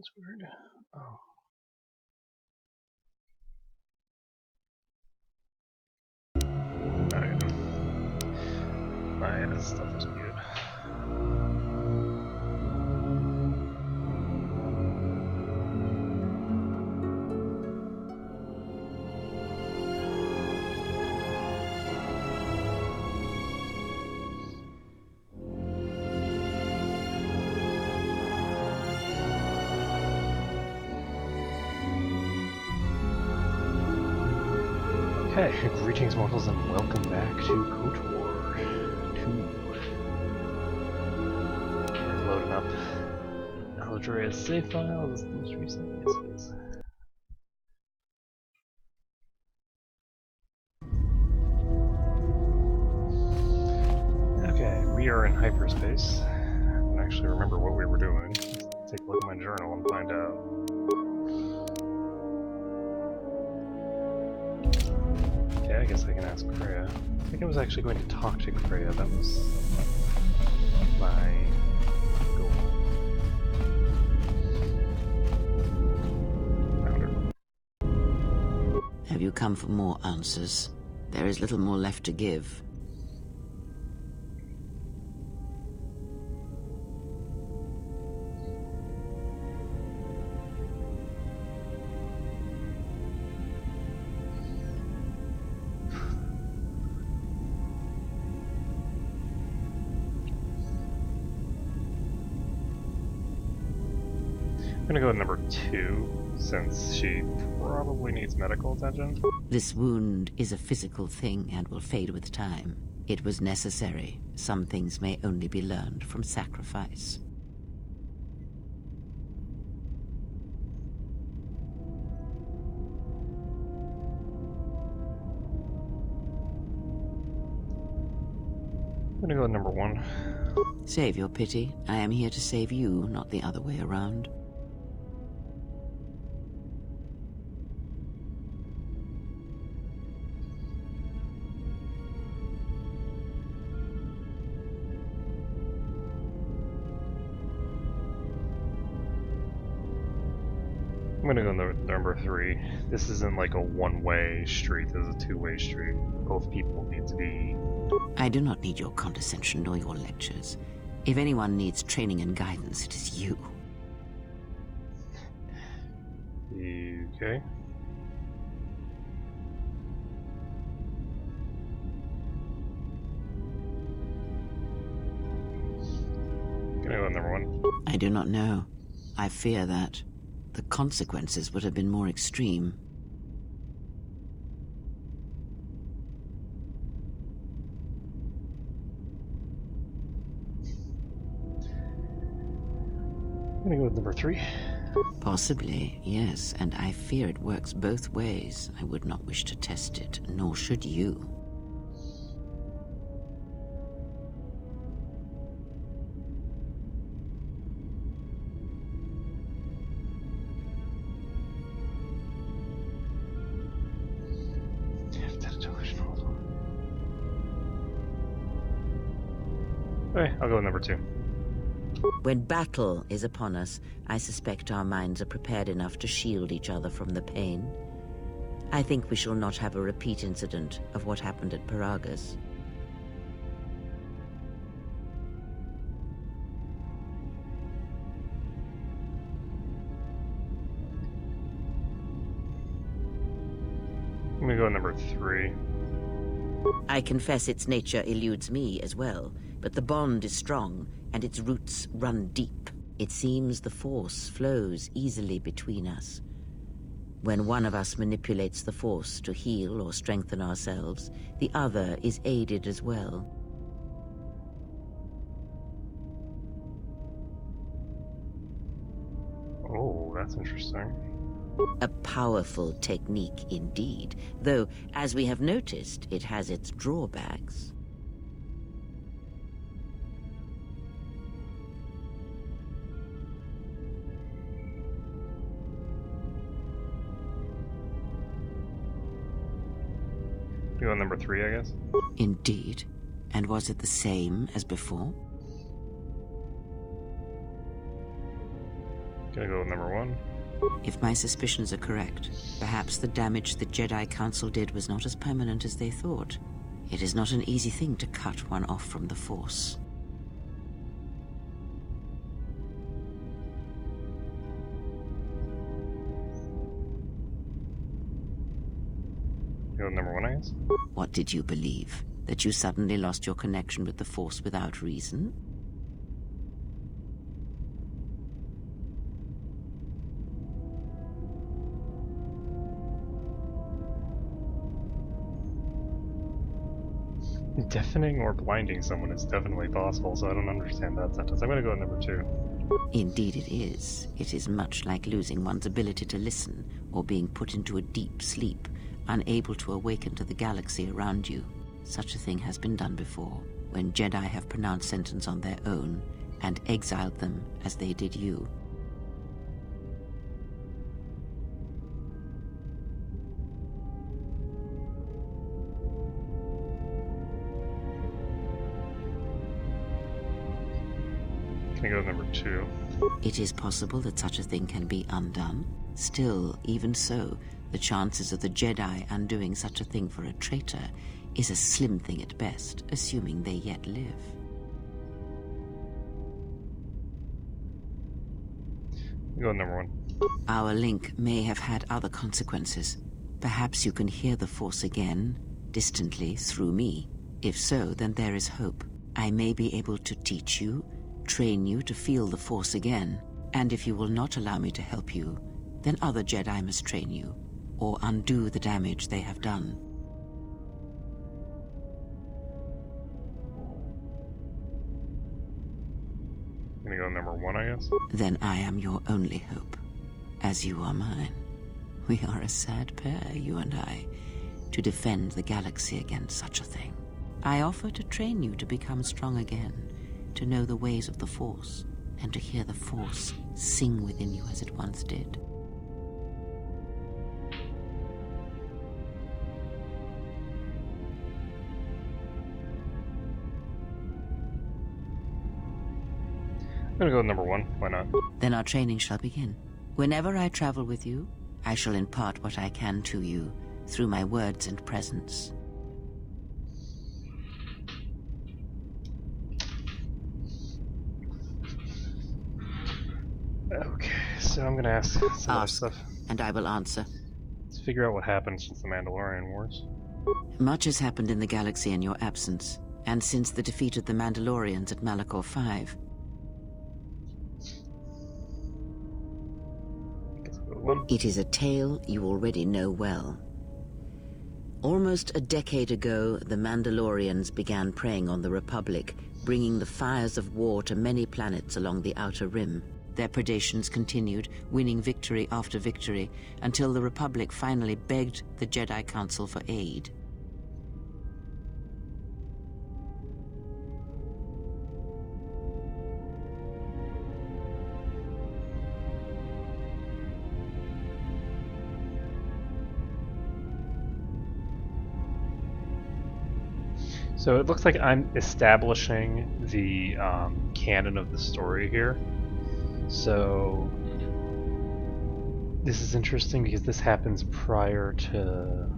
That's weird. Oh. Oh, yeah. My stuff was muted. Okay, greetings mortals and welcome back to KOTOR 2. We're loading up Aldra's save file. This is the most recent. Yes, it is. Okay, we are in hyperspace. I don't actually remember what we were doing. Let's take a look at my journal and find out. Okay, I guess I can ask Kreia. I think I was actually going to talk to Kreia. That was my goal. Found her. Have you come for more answers? There is little more left to give. I'm gonna go with number 2, since she probably needs medical attention. This wound is a physical thing and will fade with time. It was necessary. Some things may only be learned from sacrifice. I'm gonna go with number 1. Save your pity. I am here to save you, not the other way around. I'm gonna go with number 3. This isn't like a one-way street, this is a two-way street. Both people need to be... I do not need your condescension nor your lectures. If anyone needs training and guidance, it is you. Okay. Gonna go with number 1. I do not know. I fear that the consequences would have been more extreme. I'm gonna go with number 3. Possibly, yes, and I fear it works both ways. I would not wish to test it, nor should you. Okay, I'll go with number 2. When battle is upon us, I suspect our minds are prepared enough to shield each other from the pain. I think we shall not have a repeat incident of what happened at Paragus. I'm gonna go with number 3. I confess its nature eludes me as well, but the bond is strong, and its roots run deep. It seems the Force flows easily between us. When one of us manipulates the Force to heal or strengthen ourselves, the other is aided as well. Oh, that's interesting. A powerful technique indeed, though, as we have noticed, it has its drawbacks. You go number 3, I guess? Indeed. And was it the same as before? Gonna go with number 1. If my suspicions are correct, perhaps the damage the Jedi Council did was not as permanent as they thought. It is not an easy thing to cut one off from the Force. Go with number 1, I guess. What did you believe? That you suddenly lost your connection with the Force without reason? Deafening or blinding someone is definitely possible, so I don't understand that sentence. I'm gonna go with number 2. Indeed it is. It is much like losing one's ability to listen, or being put into a deep sleep, unable to awaken to the galaxy around you. Such a thing has been done before, when Jedi have pronounced sentence on their own, and exiled them as they did you. Can I go with number 2? It is possible that such a thing can be undone. Still, even so, the chances of the Jedi undoing such a thing for a traitor is a slim thing at best, assuming they yet live. Go with number 1. Our link may have had other consequences. Perhaps you can hear the Force again, distantly, through me. If so, then there is hope. I may be able to teach you, train you to feel the Force again. And if you will not allow me to help you, then other Jedi must train you, or undo the damage they have done. I'm gonna go with number 1, I guess. Then I am your only hope, as you are mine. We are a sad pair, you and I, to defend the galaxy against such a thing. I offer to train you to become strong again, to know the ways of the Force, and to hear the Force sing within you as it once did. I'm gonna go with number 1. Why not? Then our training shall begin. Whenever I travel with you, I shall impart what I can to you through my words and presence. Okay, so I'm gonna ask some other Ask, stuff. and I will answer. Let's figure out what happened since the Mandalorian Wars. Much has happened in the galaxy in your absence, and since the defeat of the Mandalorians at Malachor 5. Guess I'll go with 1. It is a tale you already know well. Almost a decade ago, the Mandalorians began preying on the Republic, bringing the fires of war to many planets along the Outer Rim. Their predations continued, winning victory after victory, until the Republic finally begged the Jedi Council for aid. So it looks like I'm establishing the canon of the story here. So this is interesting because this happens prior to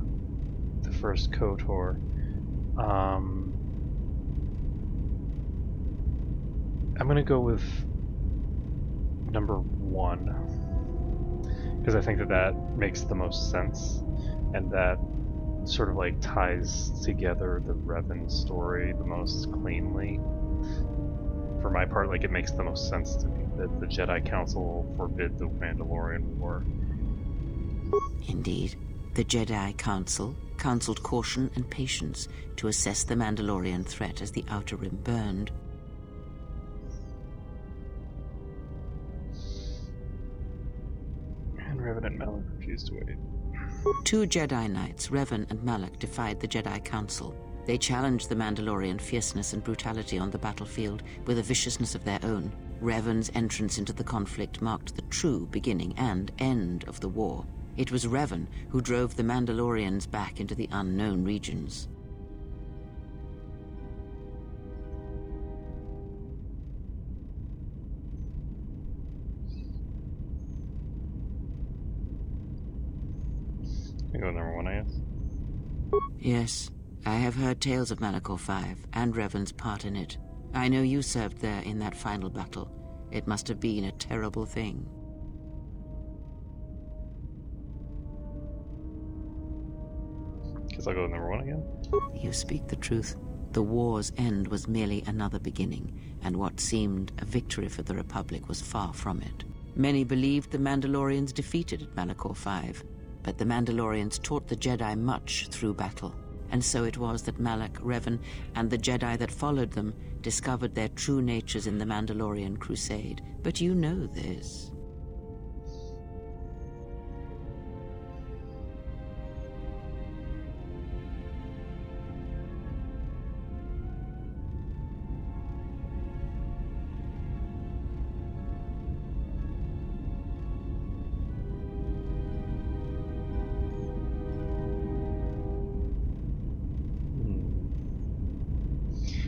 the first KOTOR. I'm gonna go with number 1 because I think that makes the most sense, and that sort of like ties together the Revan story the most cleanly. For my part, like, it makes the most sense to me that the Jedi Council forbid the Mandalorian War. Indeed, the Jedi Council counseled caution and patience to assess the Mandalorian threat as the Outer Rim burned. And Revan and Malak refused to wait. 2 Jedi Knights, Revan and Malak, defied the Jedi Council. They challenged the Mandalorian fierceness and brutality on the battlefield with a viciousness of their own. Revan's entrance into the conflict marked the true beginning and end of the war. It was Revan who drove the Mandalorians back into the unknown regions. I go with number 1, I guess. Yes, I have heard tales of Malachor 5 and Revan's part in it. I know you served there in that final battle. It must have been a terrible thing. Guess I'll go with number 1 again. You speak the truth. The war's end was merely another beginning, and what seemed a victory for the Republic was far from it. Many believed the Mandalorians defeated at Malachor 5, but the Mandalorians taught the Jedi much through battle. And so it was that Malak, Revan, and the Jedi that followed them discovered their true natures in the Mandalorian crusade. But you know this.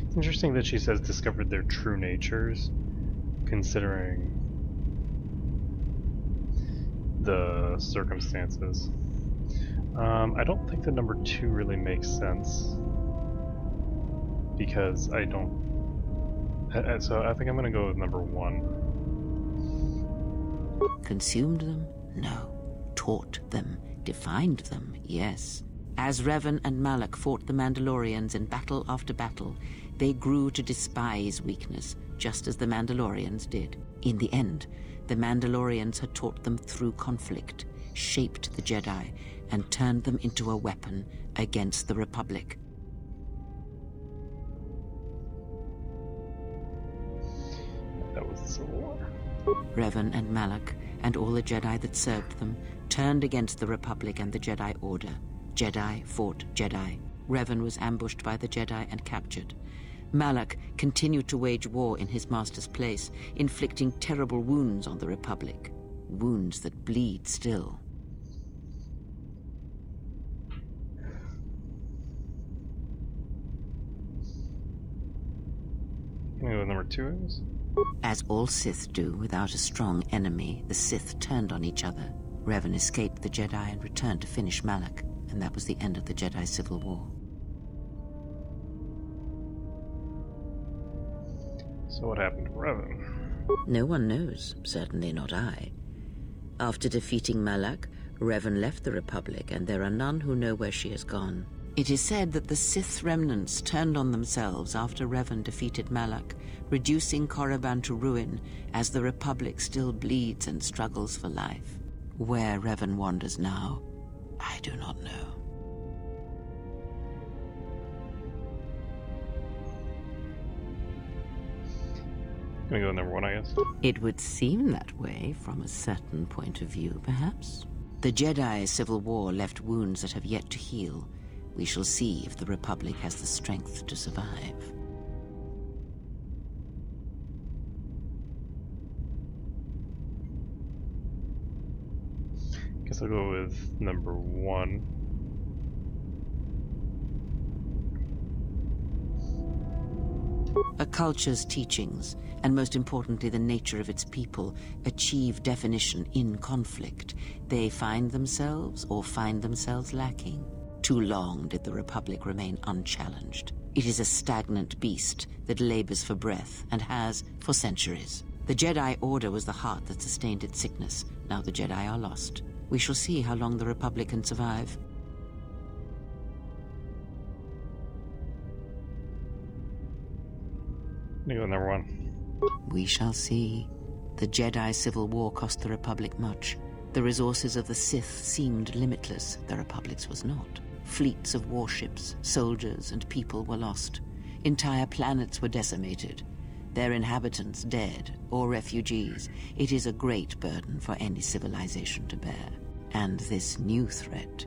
It's interesting that she says discovered their true natures, considering the circumstances. I don't think the number 2 really makes sense, because I don't... So I think I'm going to go with number 1. Consumed them? No. Taught them. Defined them? Yes. As Revan and Malak fought the Mandalorians in battle after battle, they grew to despise weakness, just as the Mandalorians did. In the end, the Mandalorians had taught them through conflict, shaped the Jedi, and turned them into a weapon against the Republic. That was the Civil War. Revan and Malak, and all the Jedi that served them, turned against the Republic and the Jedi Order. Jedi fought Jedi. Revan was ambushed by the Jedi and captured. Malak continued to wage war in his master's place, inflicting terrible wounds on the Republic. Wounds that bleed still. Can I go with number 2 is? As all Sith do without a strong enemy, the Sith turned on each other. Revan escaped the Jedi and returned to finish Malak, and that was the end of the Jedi Civil War. So what happened to Revan? No one knows, certainly not I. After defeating Malak, Revan left the Republic, and there are none who know where she has gone. It is said that the Sith remnants turned on themselves after Revan defeated Malak, reducing Korriban to ruin as the Republic still bleeds and struggles for life. Where Revan wanders now, I do not know. Gonna go with number 1, I guess. It would seem that way from a certain point of view, perhaps. The Jedi Civil War left wounds that have yet to heal. We shall see if the Republic has the strength to survive. Guess I'll go with number 1. A culture's teachings, and most importantly the nature of its people, achieve definition in conflict. They find themselves or find themselves lacking. Too long did the Republic remain unchallenged. It is a stagnant beast that labors for breath and has for centuries. The Jedi Order was the heart that sustained its sickness. Now the Jedi are lost. We shall see how long the Republic can survive. I'm gonna go with number 1. We shall see. The Jedi Civil War cost the Republic much. The resources of the Sith seemed limitless. The Republic's was not. Fleets of warships, soldiers, and people were lost. Entire planets were decimated. Their inhabitants dead or refugees. It is a great burden for any civilization to bear. And this new threat,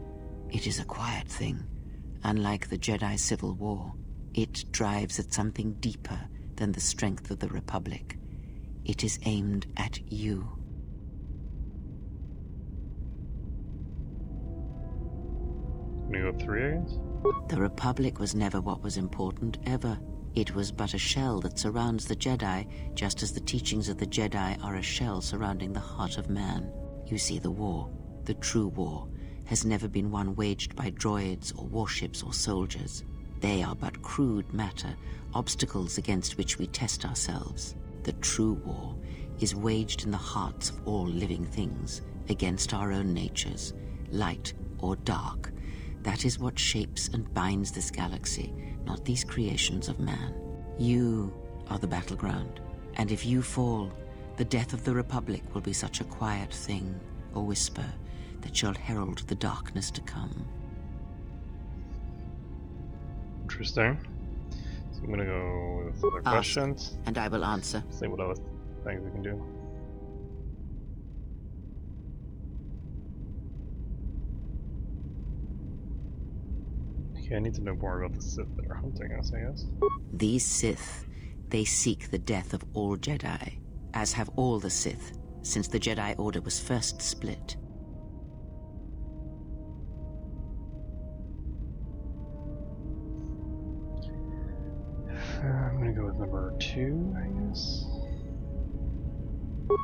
it is a quiet thing. Unlike the Jedi Civil War, it drives at something deeper than the strength of the Republic. It is aimed at you. I'm gonna go with 3, I guess. The Republic was never what was important, ever. It was but a shell that surrounds the Jedi, just as the teachings of the Jedi are a shell surrounding the heart of man. You see, the war, the true war, has never been one waged by droids or warships or soldiers. They are but crude matter, obstacles against which we test ourselves. The true war is waged in the hearts of all living things, against our own natures, light or dark. That is what shapes and binds this galaxy, not these creations of man. You are the battleground, and if you fall, the death of the Republic will be such a quiet thing, a whisper, that shall herald the darkness to come. Interesting. So I'm gonna go with other questions. And I will answer. See what other things we can do. Okay, I need to know more about the Sith that are hunting us, I guess. These Sith, they seek the death of all Jedi, as have all the Sith, since the Jedi Order was first split. I'm gonna go with number 2, I guess.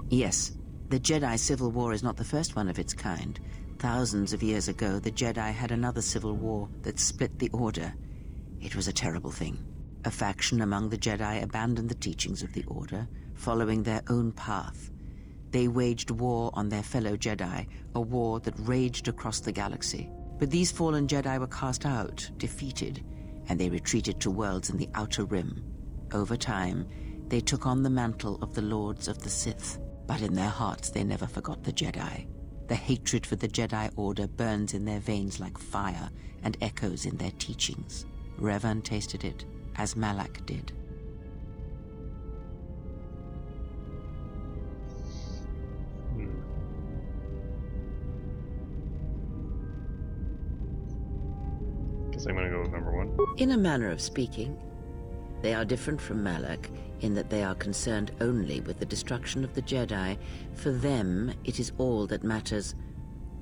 Yes, the Jedi Civil War is not the first one of its kind. Thousands of years ago, the Jedi had another civil war that split the Order. It was a terrible thing. A faction among the Jedi abandoned the teachings of the Order, following their own path. They waged war on their fellow Jedi, a war that raged across the galaxy. But these fallen Jedi were cast out, defeated, and they retreated to worlds in the Outer Rim. Over time, they took on the mantle of the Lords of the Sith, but in their hearts they never forgot the Jedi. The hatred for the Jedi Order burns in their veins like fire and echoes in their teachings. Revan tasted it, as Malak did. Guess I'm gonna go with number 1. In a manner of speaking, they are different from Malak in that they are concerned only with the destruction of the Jedi. For them, it is all that matters,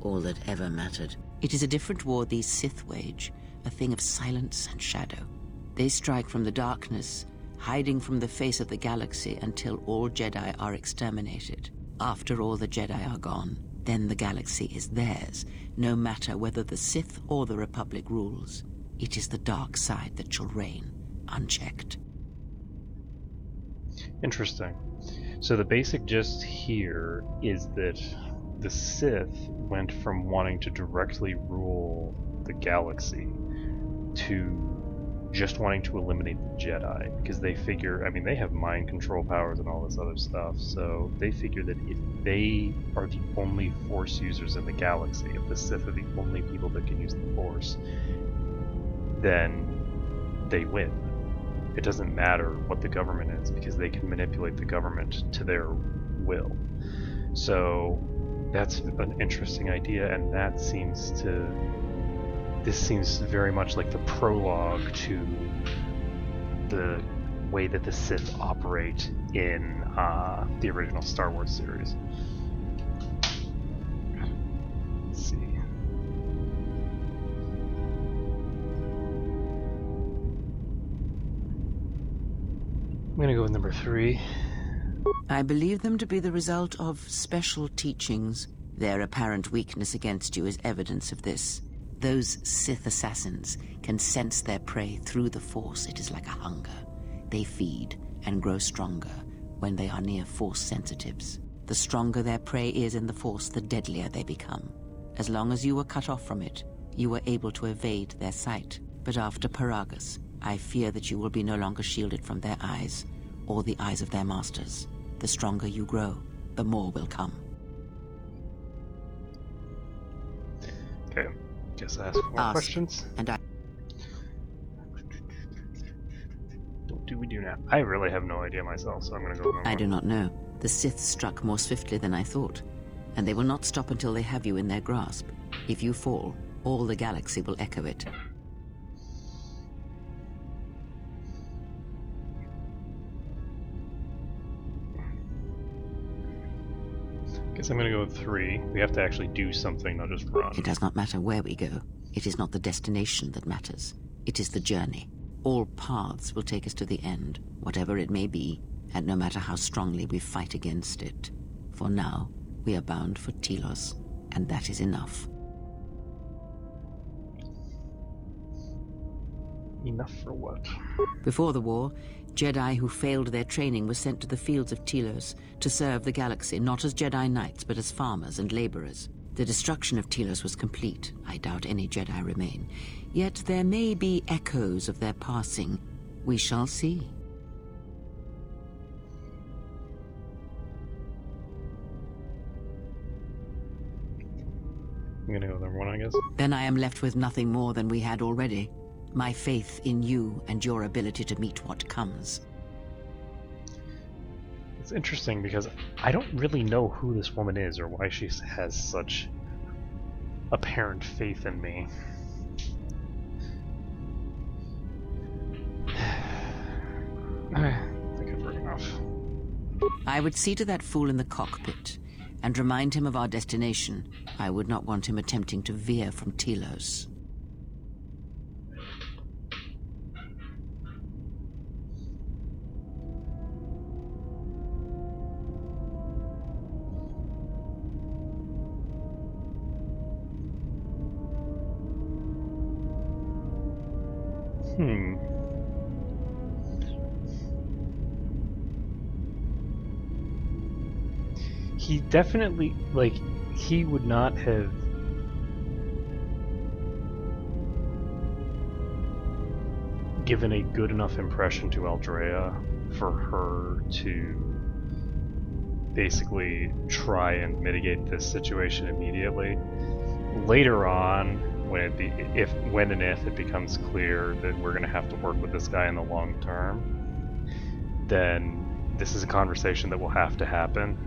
all that ever mattered. It is a different war these Sith wage, a thing of silence and shadow. They strike from the darkness, hiding from the face of the galaxy until all Jedi are exterminated. After all the Jedi are gone, then the galaxy is theirs, no matter whether the Sith or the Republic rules. It is the dark side that shall reign, unchecked. Interesting. So the basic gist here is that the Sith went from wanting to directly rule the galaxy to just wanting to eliminate the Jedi, because they figure, I mean, they have mind control powers and all this other stuff, so they figure that if they are the only Force users in the galaxy, if the Sith are the only people that can use the Force, then they win. It doesn't matter what the government is, because they can manipulate the government to their will. So that's an interesting idea, and that seems to... This seems very much like the prologue to the way that the Sith operate in the original Star Wars series. Let's see. I'm gonna go with number 3. I believe them to be the result of special teachings. Their apparent weakness against you is evidence of this. Those Sith assassins can sense their prey through the Force. It is like a hunger. They feed and grow stronger when they are near Force sensitives. The stronger their prey is in the Force, the deadlier they become. As long as you were cut off from it, you were able to evade their sight. But after Paragus, I fear that you will be no longer shielded from their eyes, or the eyes of their masters. The stronger you grow, the more will come. Okay. Guess I ask more questions. And What do we do now? I really have no idea myself, so I'm gonna go with number 1. I do not know. The Sith struck more swiftly than I thought, and they will not stop until they have you in their grasp. If you fall, all the galaxy will echo it. Guess I'm gonna go with 3. We have to actually do something, not just run. It does not matter where we go. It is not the destination that matters. It is the journey. All paths will take us to the end, whatever it may be, and no matter how strongly we fight against it. For now, we are bound for Telos, and that is enough. Enough for what? Before the war, Jedi who failed their training were sent to the fields of Telos to serve the galaxy, not as Jedi Knights, but as farmers and laborers. The destruction of Telos was complete. I doubt any Jedi remain. Yet there may be echoes of their passing. We shall see. I'm gonna go with number 1, I guess. Then I am left with nothing more than we had already. My faith in you and your ability to meet what comes. It's interesting because I don't really know who this woman is or why she has such apparent faith in me. I think I've heard enough. I would see to that fool in the cockpit and remind him of our destination. I would not want him attempting to veer from Telos. He definitely, like, he would not have given a good enough impression to Aldrea for her to basically try and mitigate this situation immediately. Later on, when and if it becomes clear that we're going to have to work with this guy in the long term, then this is a conversation that will have to happen.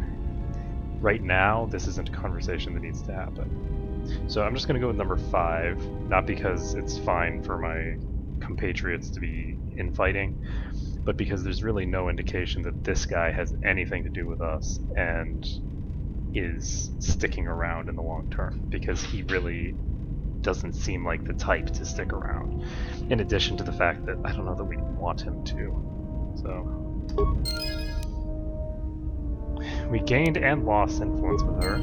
Right now, this isn't a conversation that needs to happen. So I'm just going to go with number 5, not because it's fine for my compatriots to be infighting, but because there's really no indication that this guy has anything to do with us and is sticking around in the long term, because he really doesn't seem like the type to stick around. In addition to the fact that I don't know that we want him to. So we gained and lost influence with her.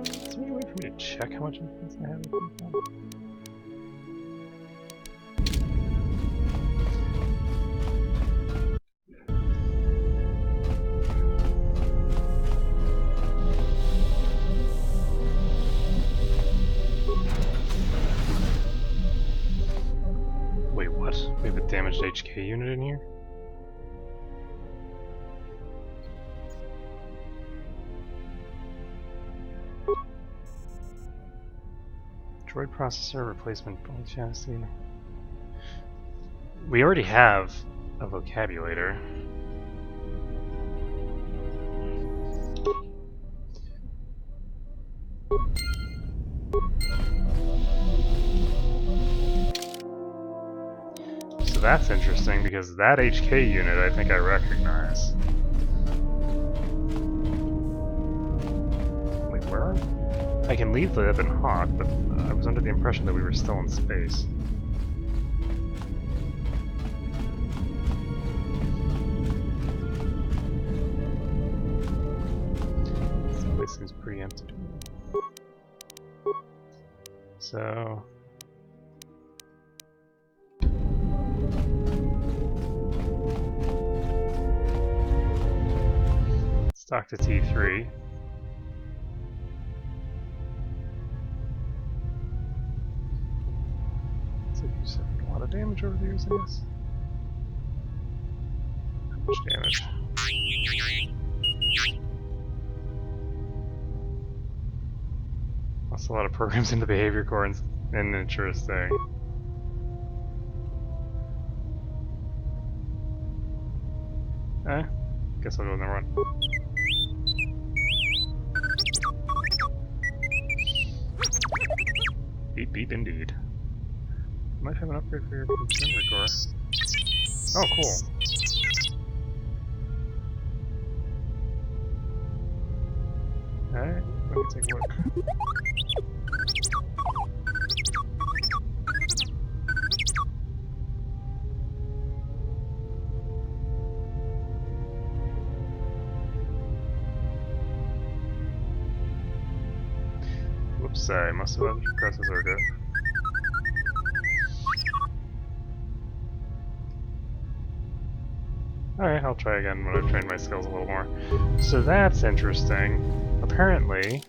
Is there any way for me to check how much influence I have with people? Wait, what? We have a damaged HK unit in here? Droid processor replacement bullet chassis. We already have a vocabulator. So that's interesting because that HK unit I think I recognize. Wait, where are we? I can leave the Ebon Hawk, but I was under the impression that we were still in space. This place seems pretty empty. So... let's talk to T3. You suffered a lot of damage over the years, I guess. How much damage? Lost a lot of programs in the behavior core and interesting. Guess I'll go with number 1. Beep beep indeed. Might have an upgrade for your memory core. Oh, cool. Alright, let me take a look. Whoops, sorry, must have pressed this order. Alright, I'll try again when I've trained my skills a little more. So that's interesting. Apparently,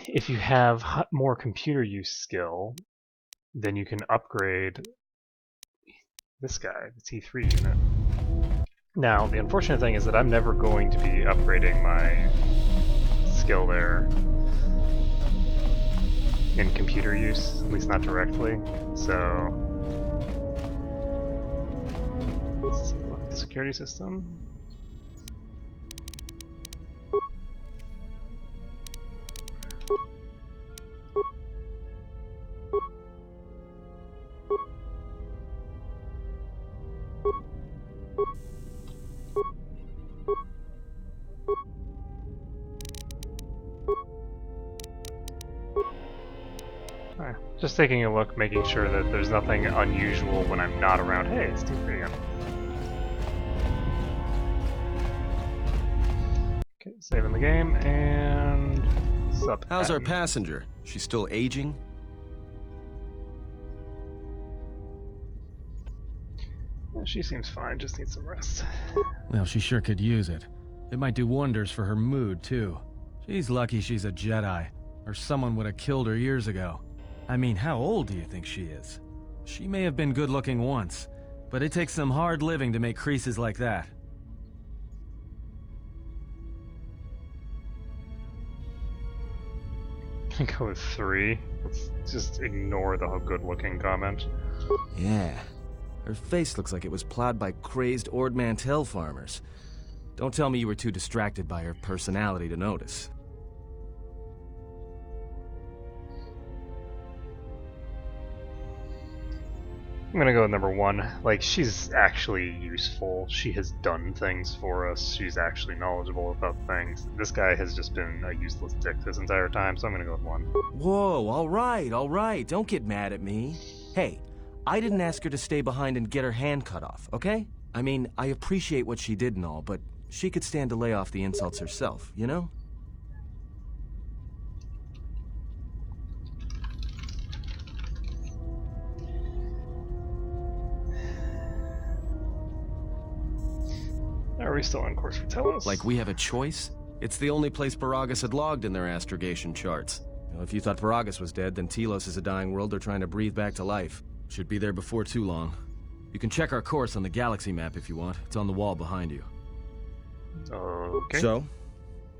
if you have more computer use skill, then you can upgrade this guy, the T3 unit. Now, the unfortunate thing is that I'm never going to be upgrading my skill there in computer use, at least not directly, so... Let's look at the security system. Alright, just taking a look, making sure that there's nothing unusual when I'm not around. Hey, it's T3 again. Okay, saving the game, and... Sup, How's our Patton. passenger? She's still aging? She seems fine, just needs some rest. Well, she sure could use it. It might do wonders for her mood, too. She's lucky she's a Jedi, or someone would have killed her years ago. I mean, how old do you think she is? She may have been good-looking once, but it takes some hard living to make creases like that. Go with 3. Let's just ignore the good-looking comment. Yeah. Her face looks like it was plowed by crazed Ord Mantell farmers. Don't tell me you were too distracted by her personality to notice. I'm gonna go with number 1. Like, she's actually useful. She has done things for us. She's actually knowledgeable about things. This guy has just been a useless dick this entire time, so I'm gonna go with 1. Whoa, all right. Don't get mad at me. Hey, I didn't ask her to stay behind and get her hand cut off, okay? I mean, I appreciate what she did and all, but she could stand to lay off the insults herself, you know? Are we still on course for Telos? Like we have a choice? It's the only place Paragus had logged in their astrogation charts. You know, if you thought Paragus was dead, then Telos is a dying world they're trying to breathe back to life. Should be there before too long. You can check our course on the galaxy map if you want. It's on the wall behind you. Okay. So,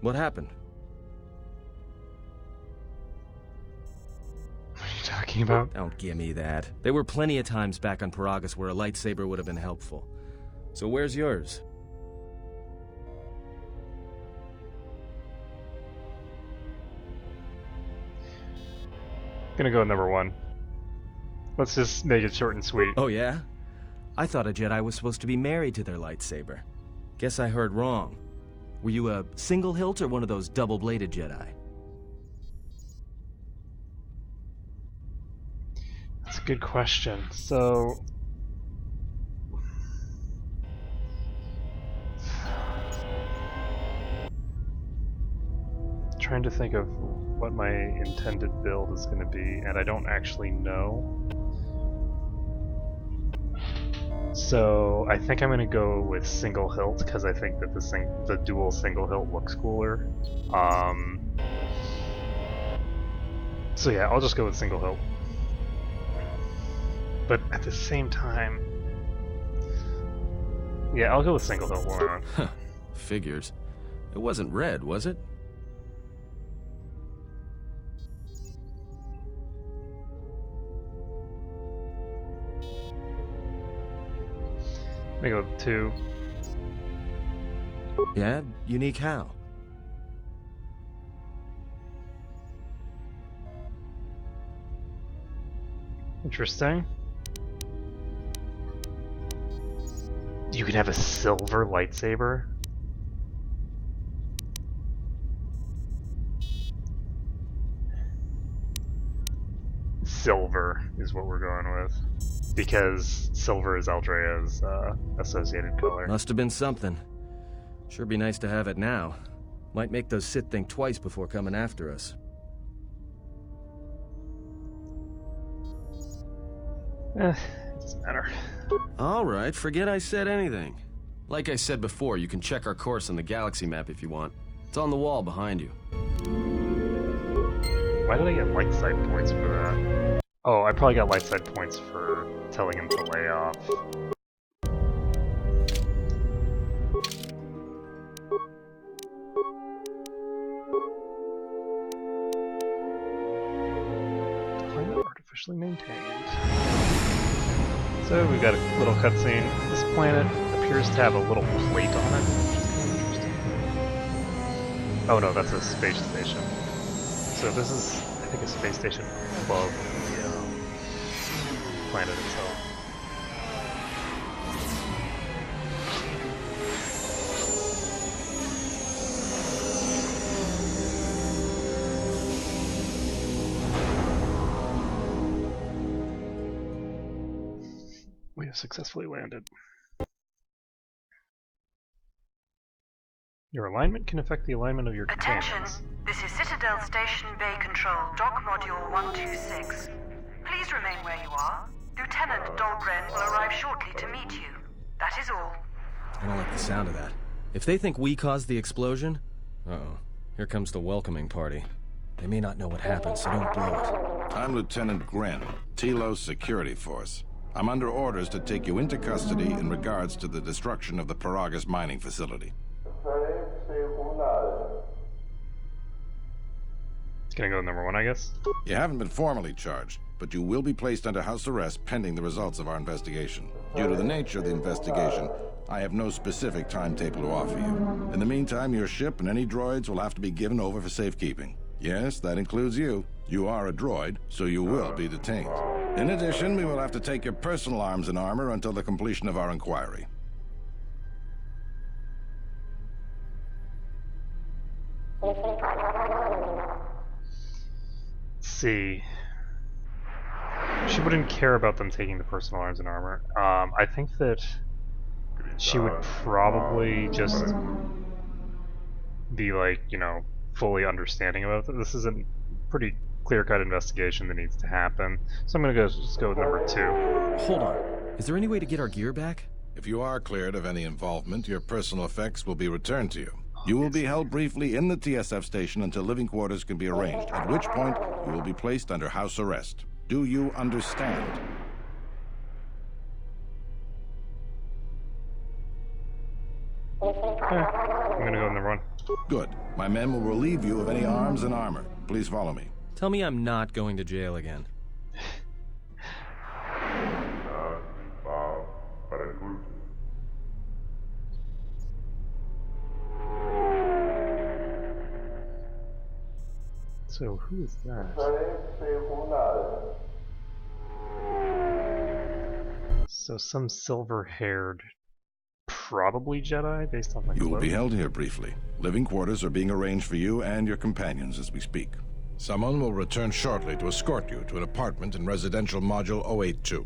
what happened? What are you talking about? Don't give me that. There were plenty of times back on Paragus where a lightsaber would have been helpful. So where's yours? Gonna go with number 1. Let's just make it short and sweet. Oh yeah? I thought a Jedi was supposed to be married to their lightsaber. Guess I heard wrong. Were you a single hilt or one of those double-bladed Jedi? That's a good question. So... trying to think of what my intended build is going to be, and I don't actually know. So I think I'm going to go with single hilt because I think that the dual single hilt looks cooler. So yeah, I'll just go with single hilt. But at the same time, yeah, I'll go with single hilt. Why not? Huh. Figures. It wasn't red, was it? I'm gonna go with 2. Yeah? Unique how? Interesting. You can have a silver lightsaber? Silver is what we're going with. Because silver is Aldrea's associated color. Must have been something. Sure be nice to have it now. Might make those Sith think twice before coming after us. It doesn't matter. Alright, forget I said anything. Like I said before, you can check our course on the galaxy map if you want. It's on the wall behind you. Why did I get light side points for that? Oh, I probably got light side points for telling him to lay off. Climate artificially maintained. So we've got a little cutscene. This planet appears to have a little plate on it, which is kind of interesting. Oh no, that's a space station. So this is, I think, a space station above the planet itself. We have successfully landed. Your alignment can affect the alignment of your Attention, companions. this is Citadel Station Bay Control, Dock Module 126. Please remain where you are. Lieutenant Dahlgren will arrive shortly to meet you. That is all. I don't like the sound of that. If they think we caused the explosion... Uh-oh. Here comes the welcoming party. They may not know what happened, so don't blow it. I'm Lieutenant Gren, Telos Security Force. I'm under orders to take you into custody in regards to the destruction of the Paragus mining facility. It's gonna go number 1, I guess. You haven't been formally charged, but you will be placed under house arrest pending the results of our investigation. Due to the nature of the investigation, I have no specific timetable to offer you. In the meantime, your ship and any droids will have to be given over for safekeeping. Yes, that includes you. You are a droid, so you will be detained. In addition, we will have to take your personal arms and armor until the completion of our inquiry. See. She wouldn't care about them taking the personal arms and armor. I think that she would probably just be like, you know, fully understanding about it. This is a pretty clear-cut investigation that needs to happen. So I'm gonna just go with number 2. Hold on. Is there any way to get our gear back? If you are cleared of any involvement, your personal effects will be returned to you. You will be held briefly in the TSF station until living quarters can be arranged, at which point you will be placed under house arrest. Do you understand? I'm gonna go with number 1. Good. My men will relieve you of any arms and armor. Please follow me. Tell me I'm not going to jail again. So who is that? So some silver-haired, probably Jedi, based on the You will be clothes? held here briefly. Living quarters are being arranged for you and your companions as we speak. Someone will return shortly to escort you to an apartment in Residential Module 082.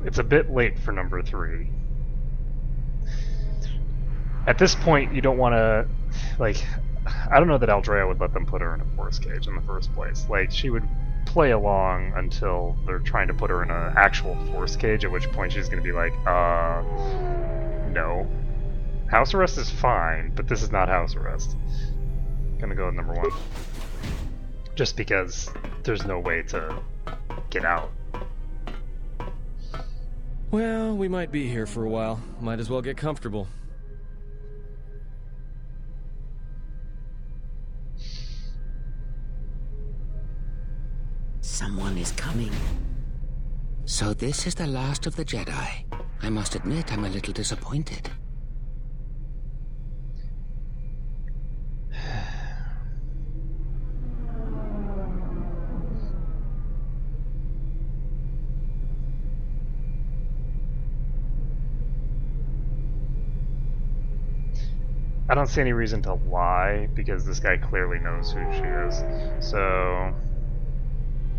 It's a bit late for number 3. At this point, you don't want to, like, I don't know that Aldrea would let them put her in a force cage in the first place. Like, she would play along until they're trying to put her in an actual force cage, at which point she's going to be like, no. House arrest is fine, but this is not house arrest. Gonna go with number 1. Just because there's no way to get out. Well, we might be here for a while. Might as well get comfortable. Someone is coming. So this is the last of the Jedi. I must admit, I'm a little disappointed. I don't see any reason to lie, because this guy clearly knows who she is. So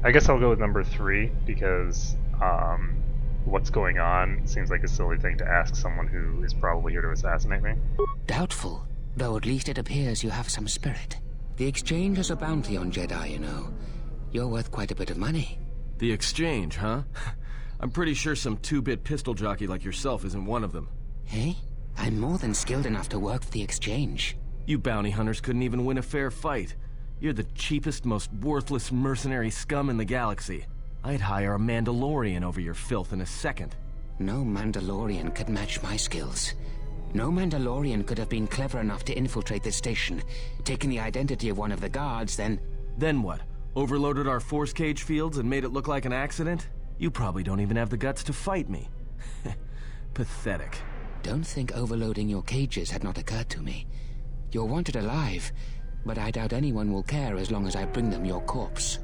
I guess I'll go with number 3, because what's going on seems like a silly thing to ask someone who is probably here to assassinate me. Doubtful, though at least it appears you have some spirit. The exchange has a bounty on Jedi, you know. You're worth quite a bit of money. The exchange, huh? I'm pretty sure some two-bit pistol jockey like yourself isn't one of them. Hey? I'm more than skilled enough to work for the exchange. You bounty hunters couldn't even win a fair fight. You're the cheapest, most worthless mercenary scum in the galaxy. I'd hire a Mandalorian over your filth in a second. No Mandalorian could match my skills. No Mandalorian could have been clever enough to infiltrate this station, taken the identity of one of the guards, then... Then what? Overloaded our force cage fields and made it look like an accident? You probably don't even have the guts to fight me. Pathetic. Don't think overloading your cages had not occurred to me. You're wanted alive, but I doubt anyone will care as long as I bring them your corpse.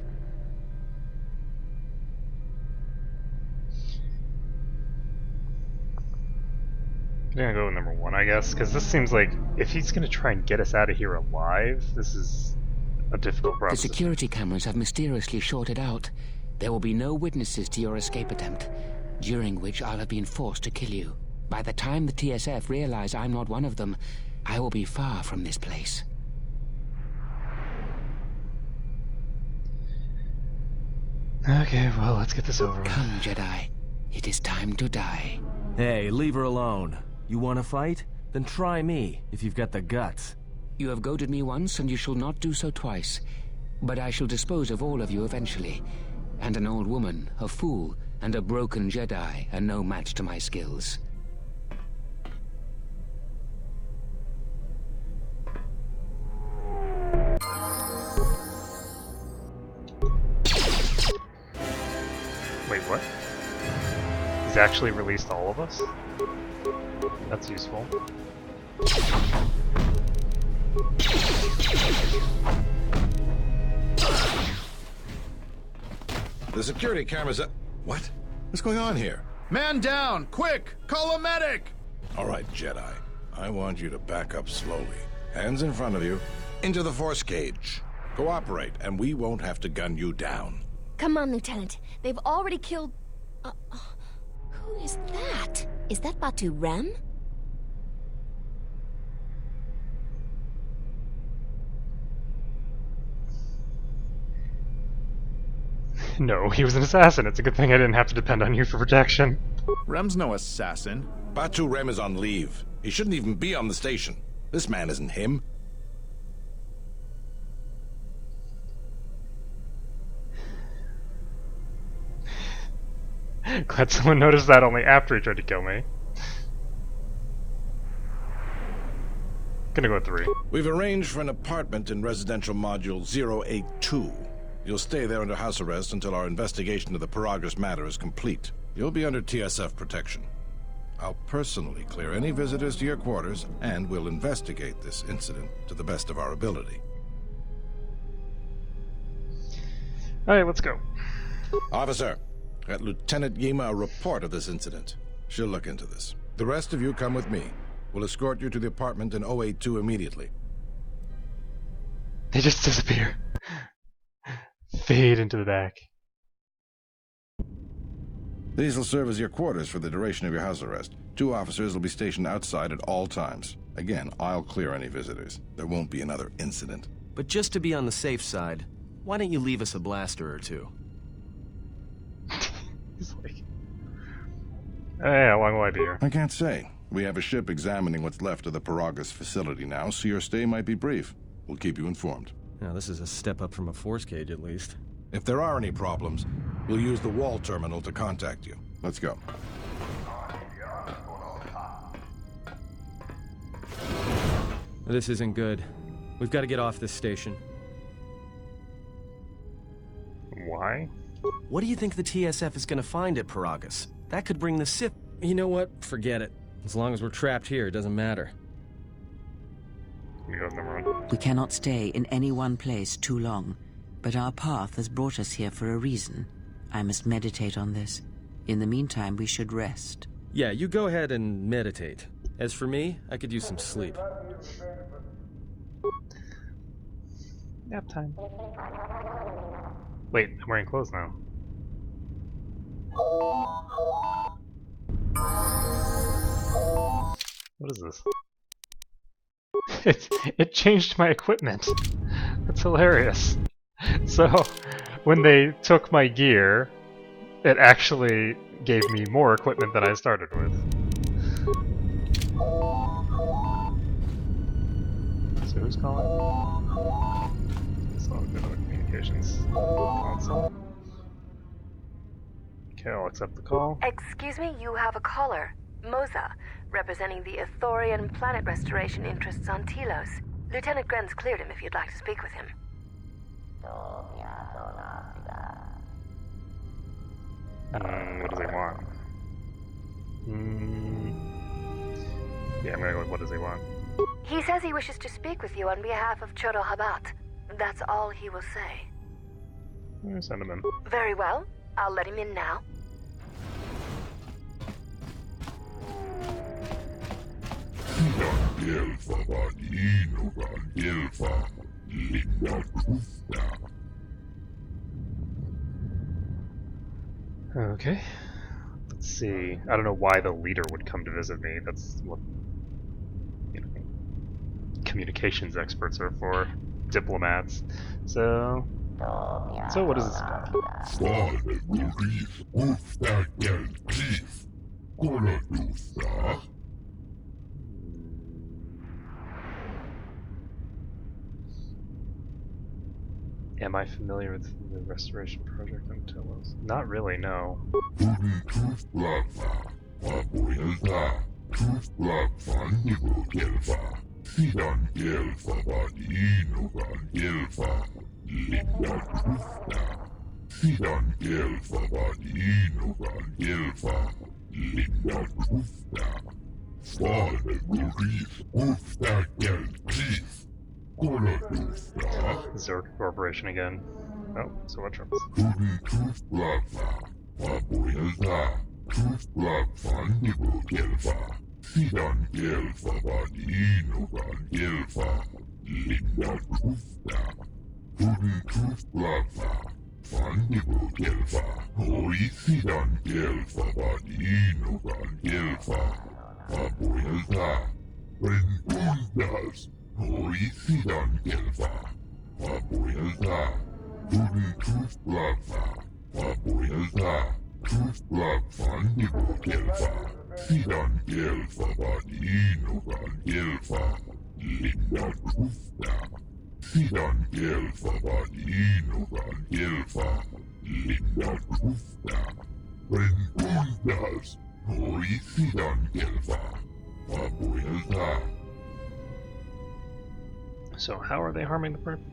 I'm gonna go with number 1, I guess, because this seems like if he's gonna try and get us out of here alive, this is a difficult The proposition. security cameras have mysteriously shorted out. There will be no witnesses to your escape attempt, during which I'll have been forced to kill you. By the time the TSF realize I'm not one of them, I will be far from this place. Okay, well, let's get this over with. Come, Jedi. It is time to die. Hey, leave her alone. You want to fight? Then try me, if you've got the guts. You have goaded me once, and you shall not do so twice. But I shall dispose of all of you eventually. And an old woman, a fool, and a broken Jedi are no match to my skills. Wait, what? He's actually released all of us? That's useful. The security cameras are... What? What's going on here? Man down! Quick! Call a medic! All right, Jedi. I want you to back up slowly. Hands in front of you. Into the force cage. Cooperate, and we won't have to gun you down. Come on, Lieutenant. They've already killed... who is that? Is that Batu Rem? No, he was an assassin. It's a good thing I didn't have to depend on you for protection. Rem's no assassin. Batu Rem is on leave. He shouldn't even be on the station. This man isn't him. Glad someone noticed that only after he tried to kill me. Gonna go with 3. We've arranged for an apartment in residential module 082. You'll stay there under house arrest until our investigation of the Paragus matter is complete. You'll be under TSF protection. I'll personally clear any visitors to your quarters, and we'll investigate this incident to the best of our ability. Alright, let's go. Officer, get Lieutenant Yima a report of this incident. She'll look into this. The rest of you come with me. We'll escort you to the apartment in 082 immediately. They just disappear. Fade into the back. These will serve as your quarters for the duration of your house arrest. 2 officers will be stationed outside at all times. Again, I'll clear any visitors. There won't be another incident. But just to be on the safe side, why don't you leave us a blaster or 2? He's like... Hey, how long will I be here? I can't say. We have a ship examining what's left of the Paragus facility now, so your stay might be brief. We'll keep you informed. Now, this is a step up from a force cage, at least. If there are any problems, we'll use the wall terminal to contact you. Let's go. This isn't good. We've got to get off this station. Why? What do you think the TSF is going to find at Paragus? That could bring the Sith... You know what? Forget it. As long as we're trapped here, it doesn't matter. I'm gonna go with number 1. We cannot stay in any one place too long, but our path has brought us here for a reason. I must meditate on this. In the meantime, we should rest. Yeah, you go ahead and meditate. As for me, I could use some sleep. Nap time. Wait, I'm wearing clothes now. What is this? It changed my equipment. That's hilarious. So, when they took my gear, it actually gave me more equipment than I started with. So who's calling? It's not good on the communications console. Okay, I'll accept the call. Excuse me, you have a caller. Moza, representing the Ithorian planet restoration interests on Telos. Lieutenant Grenz cleared him if you'd like to speak with him. What does he want? Yeah, I'm gonna go with what does he want. He says he wishes to speak with you on behalf of Chodo Habat. That's all he will say. Send him in. Very well. I'll let him in now. Okay. Let's see. I don't know why the leader would come to visit me. That's what, you know, communications experts are for. Diplomats. So what is this about? Am I familiar with the restoration project on Telos? Not really, no. Zerg Corporation again. Oh, so what troubles? So how are they harming the project?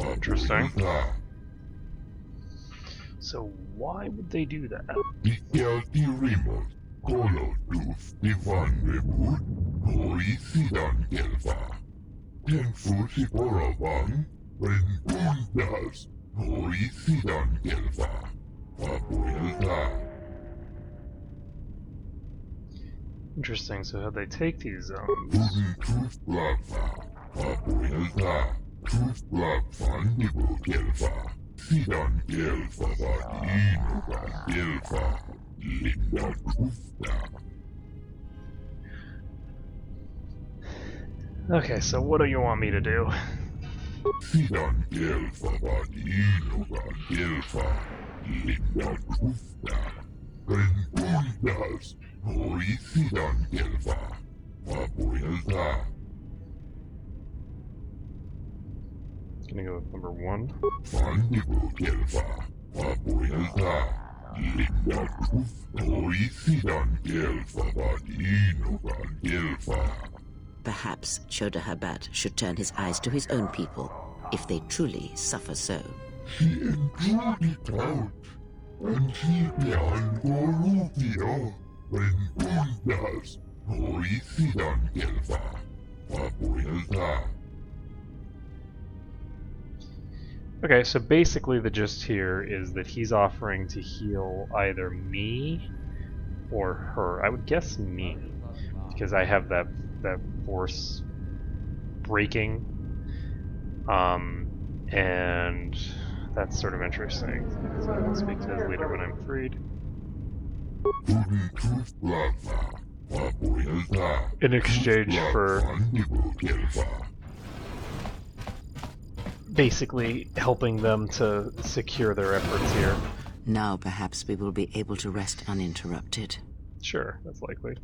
Interesting. So why would they do that? Interesting, so how'd they take these zones? Okay, so what do you want me to do? Gonna go with number 1. Perhaps Chodo Habat should turn his eyes to his own people, if they truly suffer so. Okay, so basically the gist here is that he's offering to heal either me or her. I would guess me, because I have that that force breaking, and that's sort of interesting. So I will speak to his leader when I'm freed. In exchange for basically helping them to secure their efforts here. Now perhaps we will be able to rest uninterrupted. Sure, that's likely.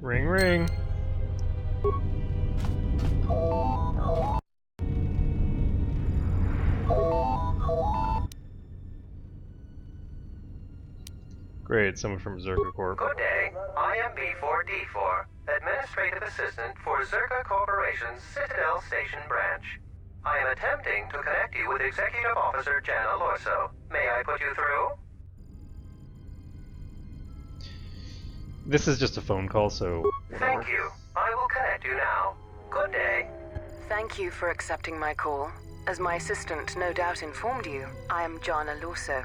Ring, ring. Great, someone from Zerka Corp. Good day. I am B4D4, Administrative Assistant for Zerka Corporation's Citadel Station branch. I am attempting to connect you with Executive Officer Jana Lorso. May I put you through? This is just a phone call, so... Thank you. I will connect you now. Good day. Thank you for accepting my call. As my assistant no doubt informed you, I am Jana Lorso.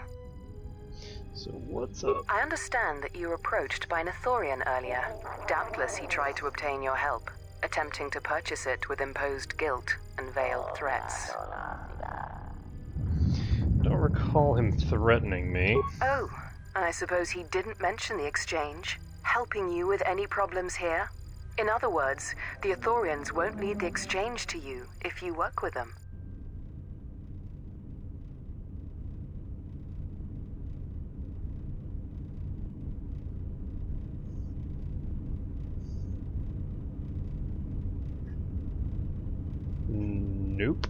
So what's up? I understand that you were approached by an Ithorian earlier. Doubtless he tried to obtain your help, attempting to purchase it with imposed guilt and veiled threats. Don't recall him threatening me. Oh, and I suppose he didn't mention the exchange, helping you with any problems here? In other words, the Ithorians won't need the exchange to you if you work with them. Nope.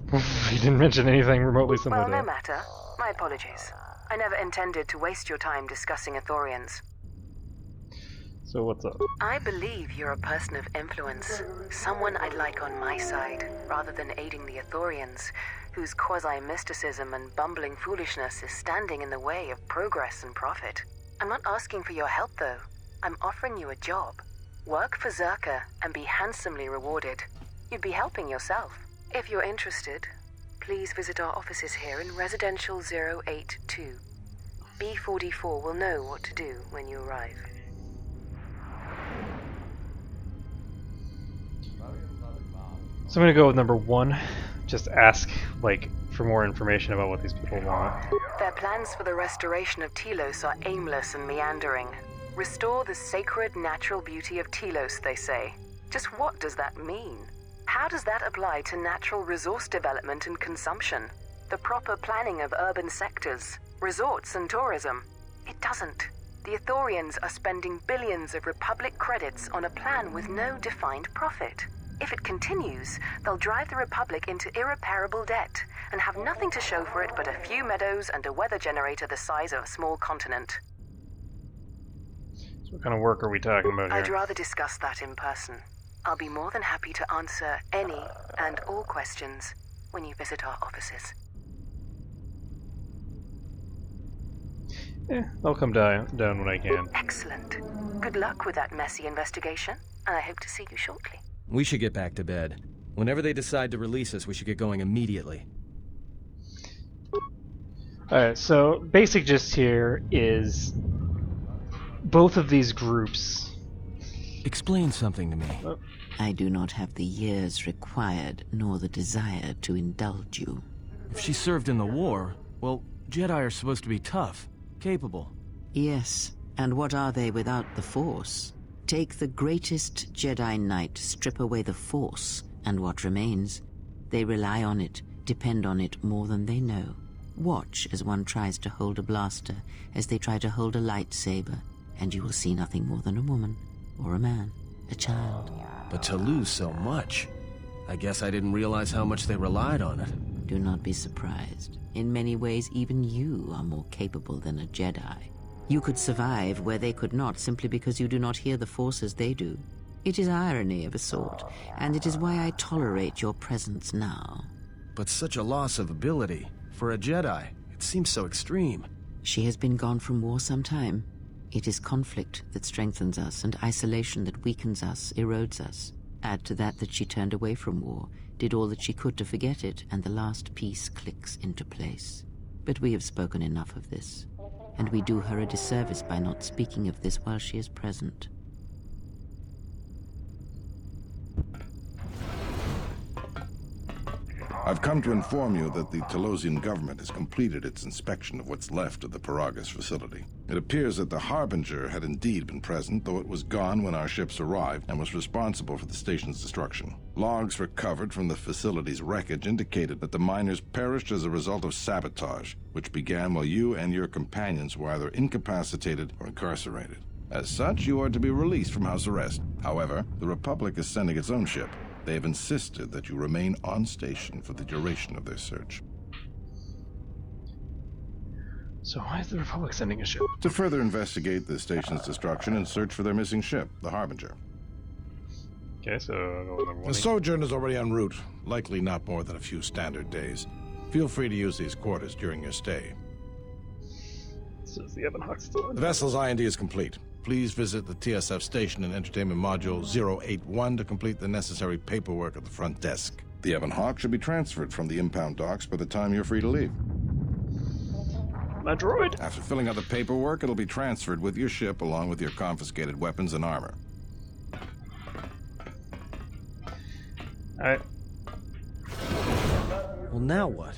He didn't mention anything remotely similar Well, to no that. matter. My apologies. I never intended to waste your time discussing Ithorians. So what's up? I believe you're a person of influence, someone I'd like on my side, rather than aiding the Ithorians, whose quasi-mysticism and bumbling foolishness is standing in the way of progress and profit. I'm not asking for your help, though. I'm offering you a job. Work for Zerka and be handsomely rewarded. You'd be helping yourself. If you're interested, please visit our offices here in Residential 082. B44 will know what to do when you arrive. So I'm gonna go with number one. Just ask, like, for more information about what these people want. Their plans for the restoration of Telos are aimless and meandering. Restore the sacred natural beauty of Telos, they say. Just what does that mean? How does that apply to natural resource development and consumption? The proper planning of urban sectors, resorts and tourism? It doesn't. The Ithorians are spending billions of Republic credits on a plan with no defined profit. If it continues, they'll drive the Republic into irreparable debt and have nothing to show for it but a few meadows and a weather generator the size of a small continent. So what kind of work are we talking about I'd here? rather discuss that in person. I'll be more than happy to answer any and all questions when you visit our offices. I'll come down when I can. Excellent. Good luck with that messy investigation, and I hope to see you shortly. We should get back to bed. Whenever they decide to release us, we should get going immediately. Alright, so basic gist here is both of these groups... Explain something to me. I do not have the years required, nor the desire to indulge you. If she served in the war, well, Jedi are supposed to be tough, capable. Yes, and what are they without the Force? Take the greatest Jedi Knight, strip away the Force, and what remains? They rely on it, depend on it more than they know. Watch as one tries to hold a blaster, as they try to hold a lightsaber, and you will see nothing more than a woman, or a man, a child. But to lose so much, I guess I didn't realize how much they relied on it. Do not be surprised. In many ways, even you are more capable than a Jedi. You could survive where they could not simply because you do not hear the Force as they do. It is irony of a sort, and it is why I tolerate your presence now. But such a loss of ability, for a Jedi, it seems so extreme. She has been gone from war some time. It is conflict that strengthens us, and isolation that weakens us, erodes us. Add to that she turned away from war, did all that she could to forget it, and the last piece clicks into place. But we have spoken enough of this. and we do her a disservice by not speaking of this while she is present. I've come to inform you that the Telosian government has completed its inspection of what's left of the Paragus facility. It appears that the Harbinger had indeed been present, though it was gone when our ships arrived and was responsible for the station's destruction. Logs recovered from the facility's wreckage indicated that the miners perished as a result of sabotage, which began while you and your companions were either incapacitated or incarcerated. As such, you are to be released from house arrest. However, the Republic is sending its own ship. They have insisted that you remain on station for the duration of their search. So why is the Republic sending a ship? To further investigate the station's destruction and search for their missing ship, the Harbinger. Okay, so I'll go with number 1. The sojourn is already en route, likely not more than a few standard days. Feel free to use these quarters during your stay. So is the Ebon Hawk still in? The vessel's IND is complete. Please visit the TSF station and entertainment module 081 to complete the necessary paperwork at the front desk. The Ebon Hawk should be transferred from the impound docks by the time you're free to leave. My droid! After filling out the paperwork, it'll be transferred with your ship along with your confiscated weapons and armor. Alright. Well, now what?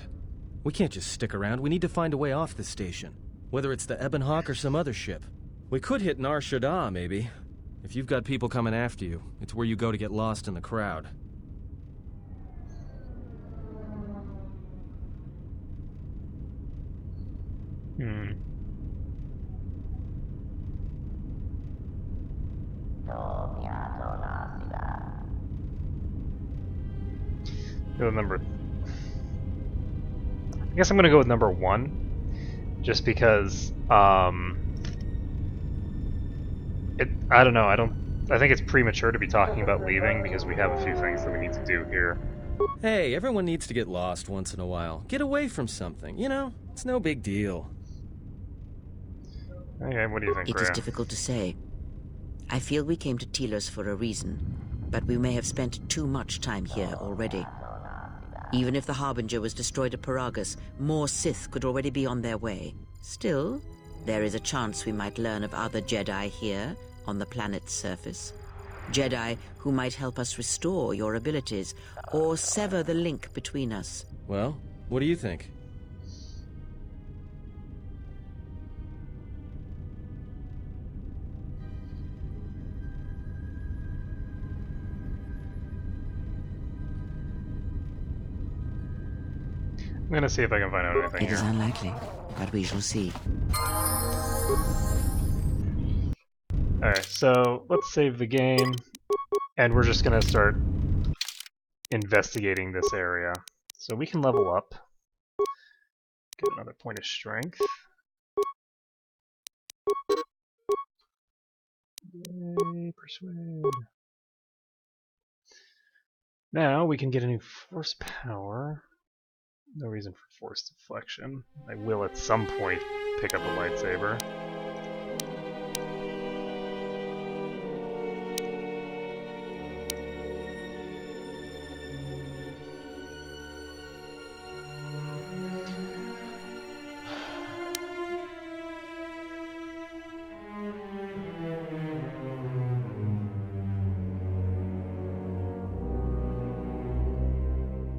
We can't just stick around. We need to find a way off this station. Whether it's the Ebon Hawk or some other ship. We could hit Nar Shaddaa, maybe. If you've got people coming after you, it's where you go to get lost in the crowd. Go with number... I guess I'm gonna go with number 1. Just because, I don't know, I think it's premature to be talking about leaving because we have a few things that we need to do here. Hey, everyone needs to get lost once in a while. Get away from something, you know? It's no big deal. Okay, what do you think, It Rhea? is difficult to say. I feel we came to Telos for a reason, but we may have spent too much time here already. Even if the Harbinger was destroyed at Paragus, more Sith could already be on their way. Still, there is a chance we might learn of other Jedi here on the planet's surface. Jedi who might help us restore your abilities or sever the link between us. Well, what do you think? I'm gonna see if I can find out anything It is here. unlikely, but we shall see. Alright, so let's save the game, and we're just gonna start investigating this area. So we can level up. Get another point of strength. Yay, persuade. Now we can get a new force power. No reason for force deflection. I will at some point pick up a lightsaber.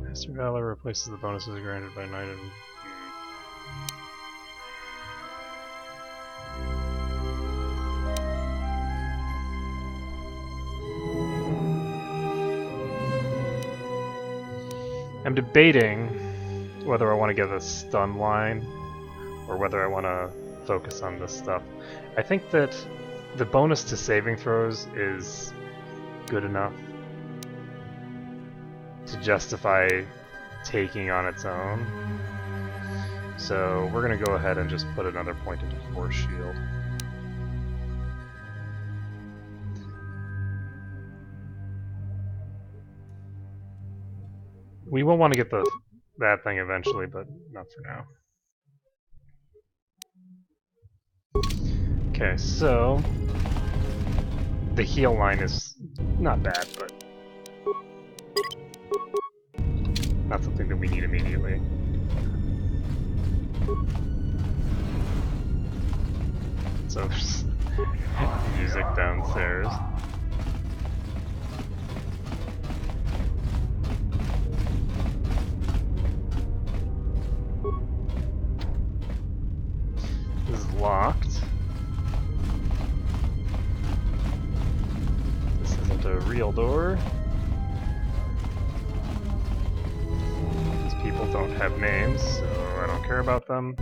Master Valor replaces the bonuses granted by Knight of... I'm debating whether I want to get a stun line or whether I want to focus on this stuff. I think that the bonus to saving throws is good enough to justify taking on its own. So we're going to go ahead and just put another point into Force Shield. We will want to get that thing eventually, but not for now. Okay, so the heal line is not bad, but not something that we need immediately. so there's music downstairs. This is locked. This isn't a real door. These people don't have names, so I don't care about them.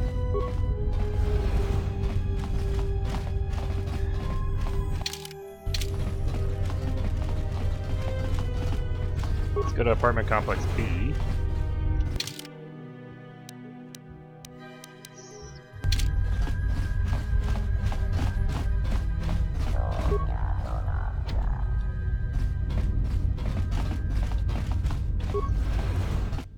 Let's go to apartment complex B.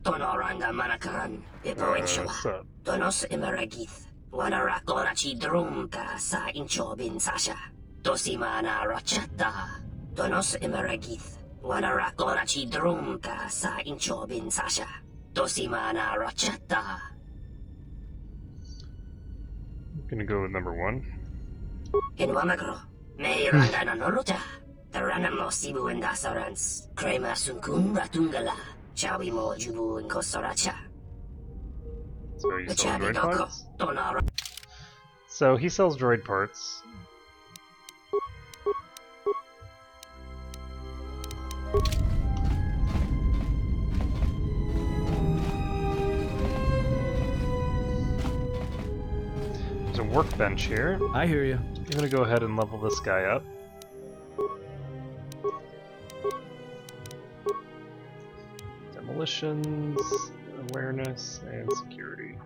Tonoranga manakaran, ipoenshawa. Tonos imaragith. Wanarakorachi drumka sa inchobin sasha. Tosimana rachata. Tonos imaragith. Wanarakorachi drumka sa inchobin sasha. Tosimana rachata. I'm gonna go with number 1. Inwamagro. May rangana noruta. Taranamo sibu and dasarans. Krema sunkun ratungala. Chawi mo jubu and kosoracha. So he sells droid parts? So he sells droid parts. There's a workbench here. I hear you. I'm gonna go ahead and level this guy up. Demolitions, awareness, and security.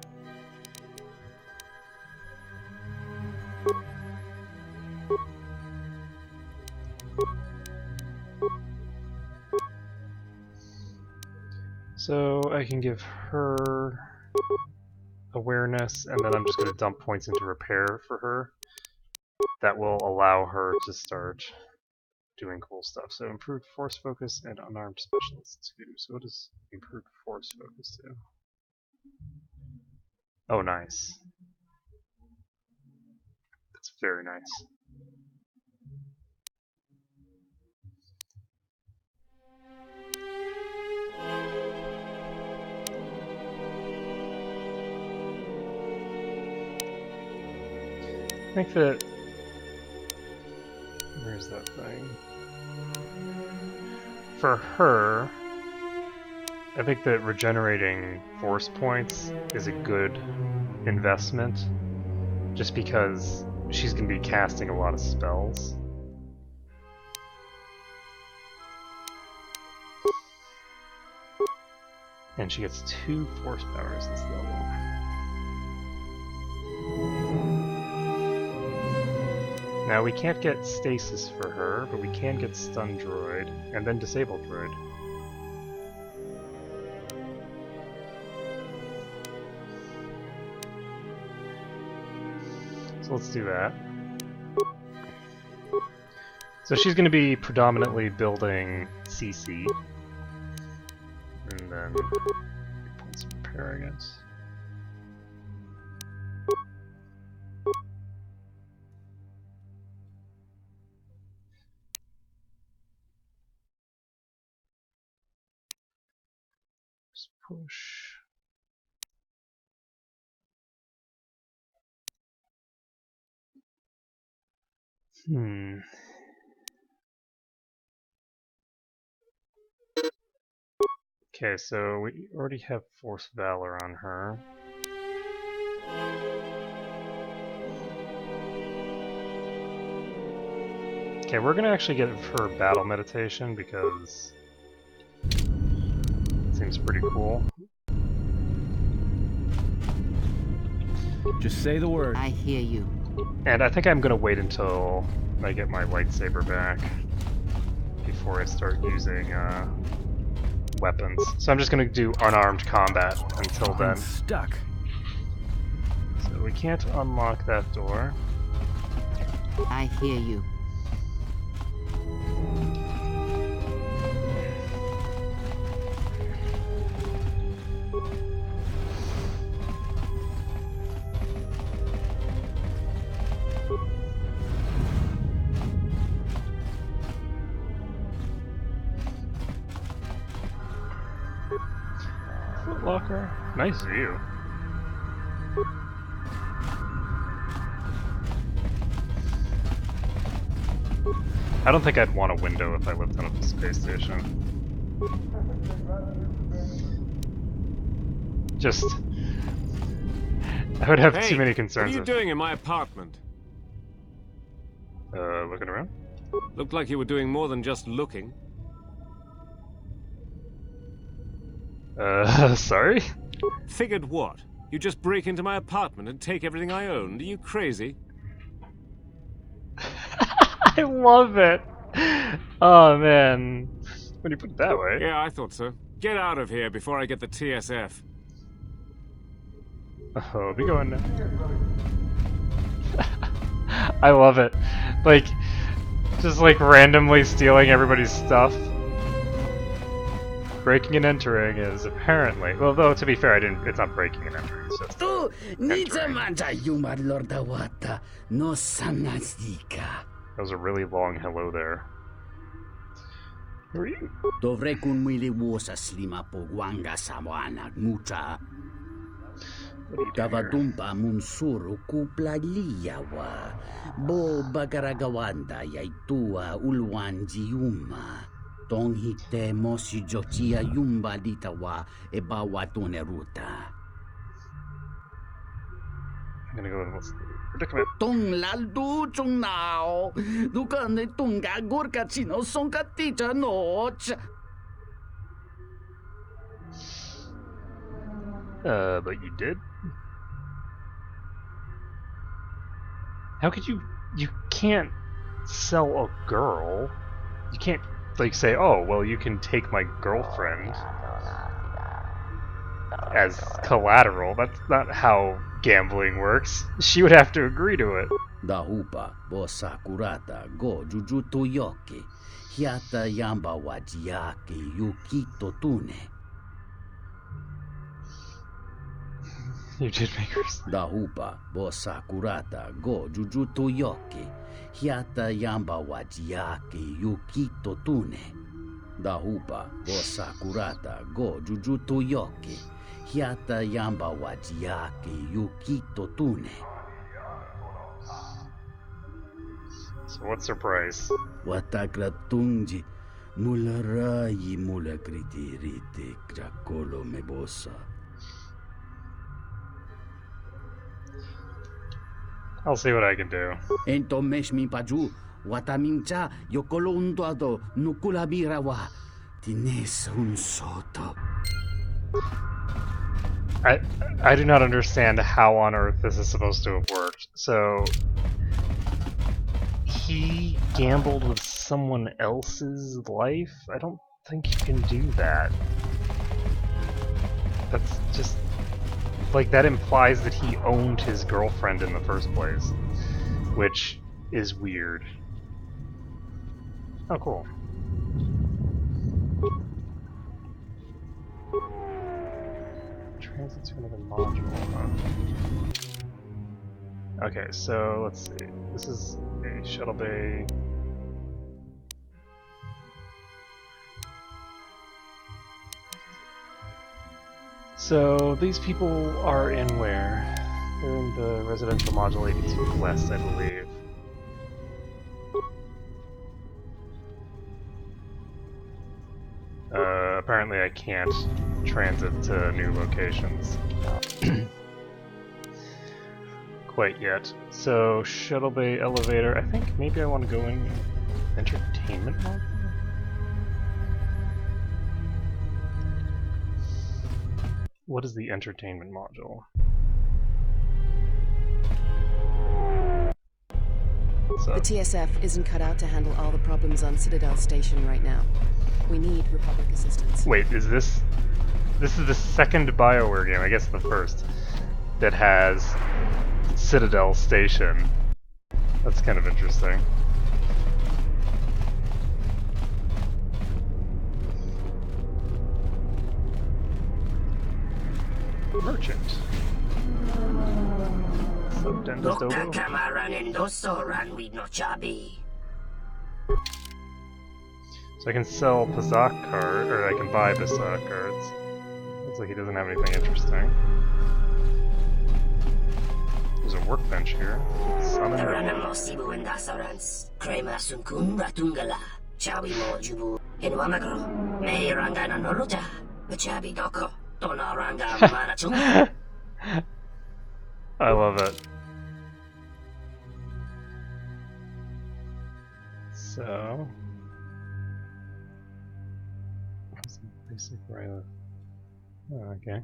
So I can give her awareness, and then I'm just going to dump points into repair for her. That will allow her to start doing cool stuff. So improved force focus and unarmed specialists 2. So what does improved force focus do? Oh, nice. That's very nice. I think that... Where's that thing? For her, I think that regenerating force points is a good investment, just because she's going to be casting a lot of spells. And she gets 2 force powers this level. Now we can't get stasis for her, but we can get stun droid, and then disable droid. So let's do that. So she's going to be predominantly building CC, and then points of repairing it. Push. Okay, so we already have Force Valor on her. Okay, we're gonna actually get her Battle Meditation because it seems pretty cool. Just say the word. I hear you. And I think I'm gonna wait until I get my lightsaber back before I start using weapons. So I'm just gonna do unarmed combat until then. I'm stuck. So we can't unlock that door. I hear you. Footlocker. Nice view. I don't think I'd want a window if I lived on a space station. Just... I would have too many concerns. What are you doing in my apartment? Looking around? Looked like you were doing more than just looking. Sorry? Figured what? You just break into my apartment and take everything I owned? Are you crazy? I love it! Oh, man. When you put it that way. Yeah, I thought so. Get out of here before I get the TSF. Oh, be going now. I love it. Like, just like randomly stealing everybody's stuff. Breaking and entering is apparently, well, though to be fair, it's not breaking and entering, it's just entering. That was a really long hello there. Who are you? Tavadumpa munsuru kuplaliyawa, bo bagaragawanda yaitua ulwanjiuma, tonghite mosi jochia yumba litawa ebawa toneruta. I'm gonna go with predicament. Tong laldu chung nao, dukane tunga gurka chino sonka tita noch. But you did? How could you can't sell a girl. You can't, like, say, oh, well, you can take my girlfriend as collateral. That's not how gambling works. She would have to agree to it. Dahupa, bosa kurata, go jujuto yoki, hiata yamba wajiaki, yukito tune. You did make her. Dahupa, bosa kurata, go jujuto yoki, hiata yamba wajiaki, yukito tune. Dahupa, bosa kurata, go jujuto yoki, hiata yamba wajiaki, yukito tune. So what's her price? Watakratunji, mularayi mulakritirite krakolo mebosa. I'll see what I can do. Ento meshmi paju, watamincha yokolondoado nukulabirawa, tines un soto. I do not understand how on earth this is supposed to have worked. So he gambled with someone else's life? I don't think you can do that. That's just... like, that implies that he owned his girlfriend in the first place. Which is weird. Oh, cool. Transit to another module, huh? Okay, so let's see. This is a Shuttle Bay. So these people are in where? They're in the residential module 82 West, I believe. Apparently I can't transit to new locations quite yet. So Shuttle Bay elevator, I think maybe I want to go in entertainment module? What is the entertainment module? The TSF isn't cut out to handle all the problems on Citadel Station right now. We need Republic assistance. Wait, is this... This is the second BioWare game, I guess the first, that has Citadel Station. That's kind of interesting. Merchant. So Dokta kamaran endosoran with no chabi. So I can sell Pazak cards, or I can buy Pazak cards. Seems like he doesn't have anything interesting. There's a workbench here. Summon Taranamo Sibu and Dasarans, Krema Sunkun Ratungala, Chawi Mo Jubu, in Wamagro, May Rangana Noruta, Machabi Doko, Donaranga Marachunga. I love it. So, basic right. Oh, okay.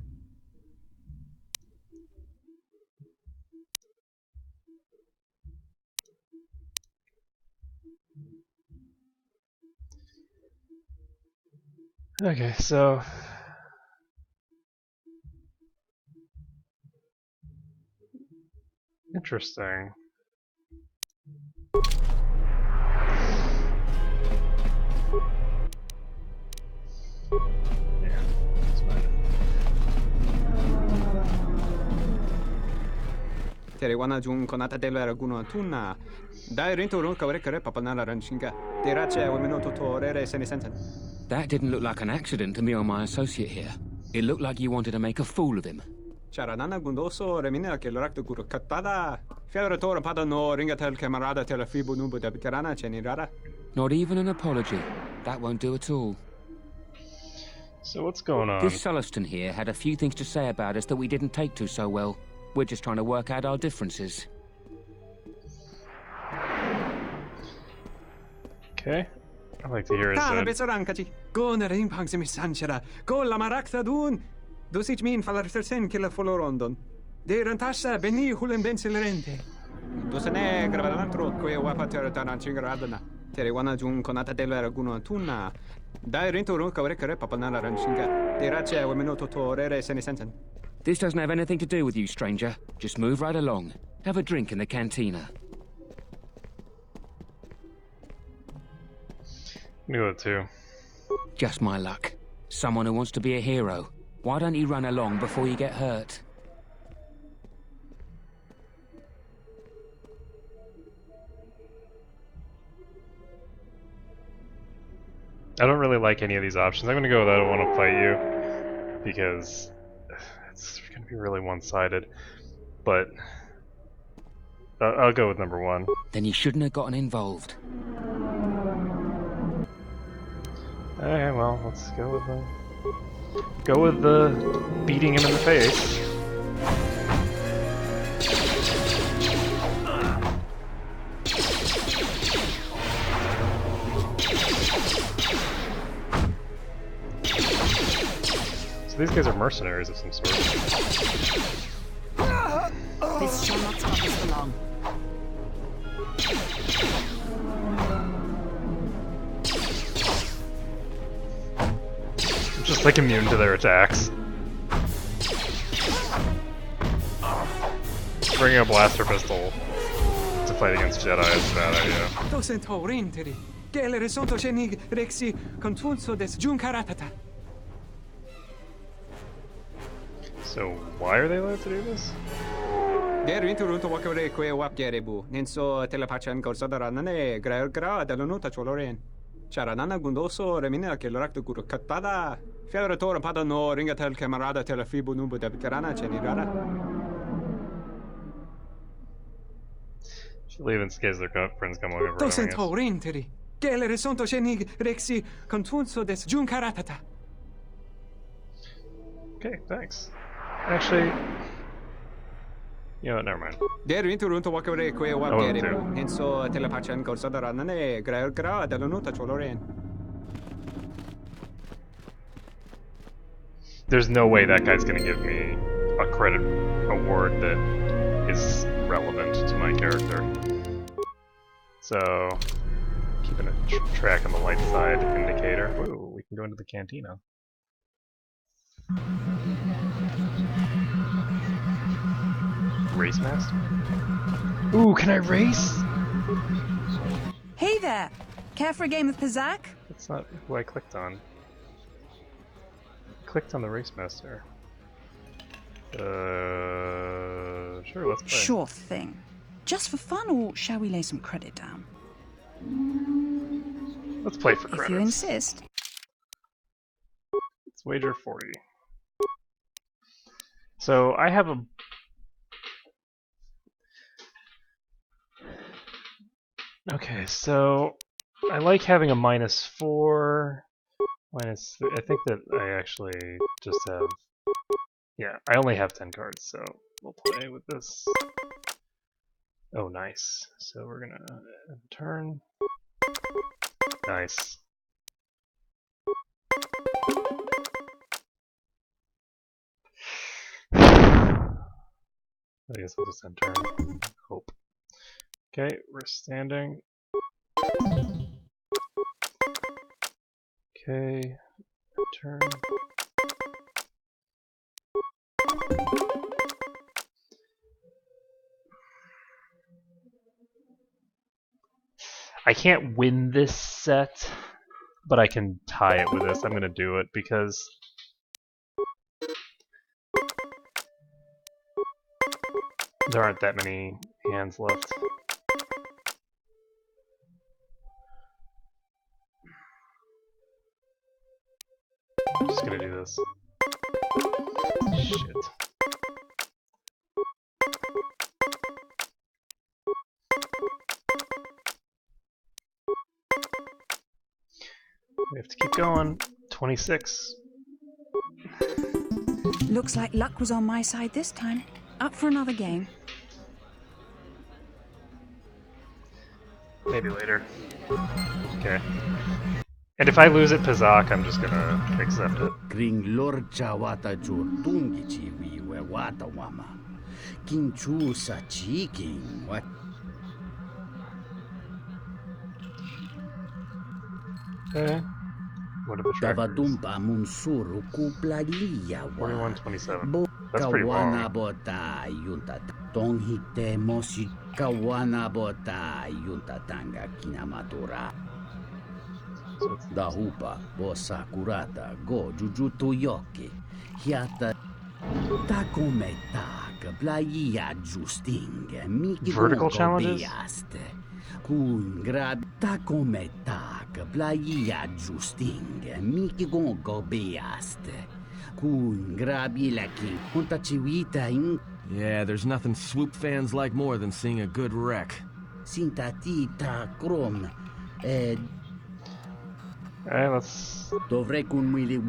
Okay, so interesting. Yeah, that's fine. Wana jung konata delera guno tuna. Dai rento ron kawrekare papanala ranchinga. Derache wemenoto torere senisensen. That didn't look like an accident to me or my associate here. It looked like you wanted to make a fool of him. Charanana gundoso remina che l'orakto guru katada. Fiaratore pada no ringatel camarada telefibu nubu de bicarana cenirara. Not even an apology. That won't do at all. So what's going on? This Sulluston here had a few things to say about us that we didn't take to so well. We're just trying to work out our differences. Okay. I'd like to hear his Go na ring pang simi sanchera. Go la marakta dun. Dosich min falartersen killa folorondon. De rantasha beni hulen bensilerente. Dosane gravalantro que wapater tananchingaradana. Tere wana jun konata delera guno tuna. Dai rento ron kawrekare papanala ranchinga. De rache wemenoto torere senisensen. This doesn't have anything to do with you, stranger. Just move right along. Have a drink in the cantina. Me go too. Just my luck. Someone who wants to be a hero. Why don't you run along before you get hurt? I don't really like any of these options. I'm gonna go with I don't want to fight you because it's gonna be really one-sided. But I'll go with number one. Then you shouldn't have gotten involved. Okay, well, let's go with the beating him in the face. So these guys are mercenaries of some sort. This shall not stop us for long. Just like immune to their attacks. Bringing a blaster pistol to fight against Jedi is a bad idea. So why are they allowed to do this? Charanana gundoso remina che l'orakto guru katada. Fiaratore pada no ringatel camarada telefibu nubu de bicarana cenirara. Should leave in case their friends come over. Dosen taurinteri. Gele resonto cenig rexi contunso des juncaratata. Okay, thanks. Actually, you know what, never mind. Der vinturunto wakare que wabgere. Enso telepachan corsadarane gra delonuta choloren. There's no way that guy's gonna give me a credit award that is relevant to my character. So, keeping a track on the light side indicator. Ooh, we can go into the cantina. Race master? Ooh, can I race? Hey there! Care for a game of Pizzak? That's not who I clicked on. I clicked on the race master. Sure, let's play. Sure thing. Just for fun, or shall we lay some credit down? Let's play for credits. If you insist. Let's wager 40. So I have a... Okay, so I like having a -4, -3. I think that I actually just have... Yeah, I only have 10 cards, so we'll play with this. Oh, nice. So we're gonna turn. Nice. I guess I'll just end turn. Hope. Okay, we're standing. Okay, turn. I can't win this set, but I can tie it with this. I'm gonna do it because there aren't that many hands left. I'm just gonna do this. Shit. We have to keep going. 26. Looks like luck was on my side this time. Up for another game. Maybe later. Okay. And if I lose at Pizak, I'm just gonna accept it. Kring lorcha wata jortungi chiwi we wata wama. Kinchu sa chiking what? Okay. What are the trackers? Davadumpa munsuru kuplalia wa. 4127. That's pretty long. Kawana bota yunta. Tonghite moshi kawana bota yunta tanga kinamatura. Dahupa bosa kurata go jujutu yoki. Hiata takometa kablaya justing. Vertical challenges? Kun grab takometa kablaya justing. Miki gongo beaste. Kun grabi laki punta chiwita in. Yeah, there's nothing swoop fans like more than seeing a good wreck. Sintatita krom. Alright, let's... Dovre kun mwili.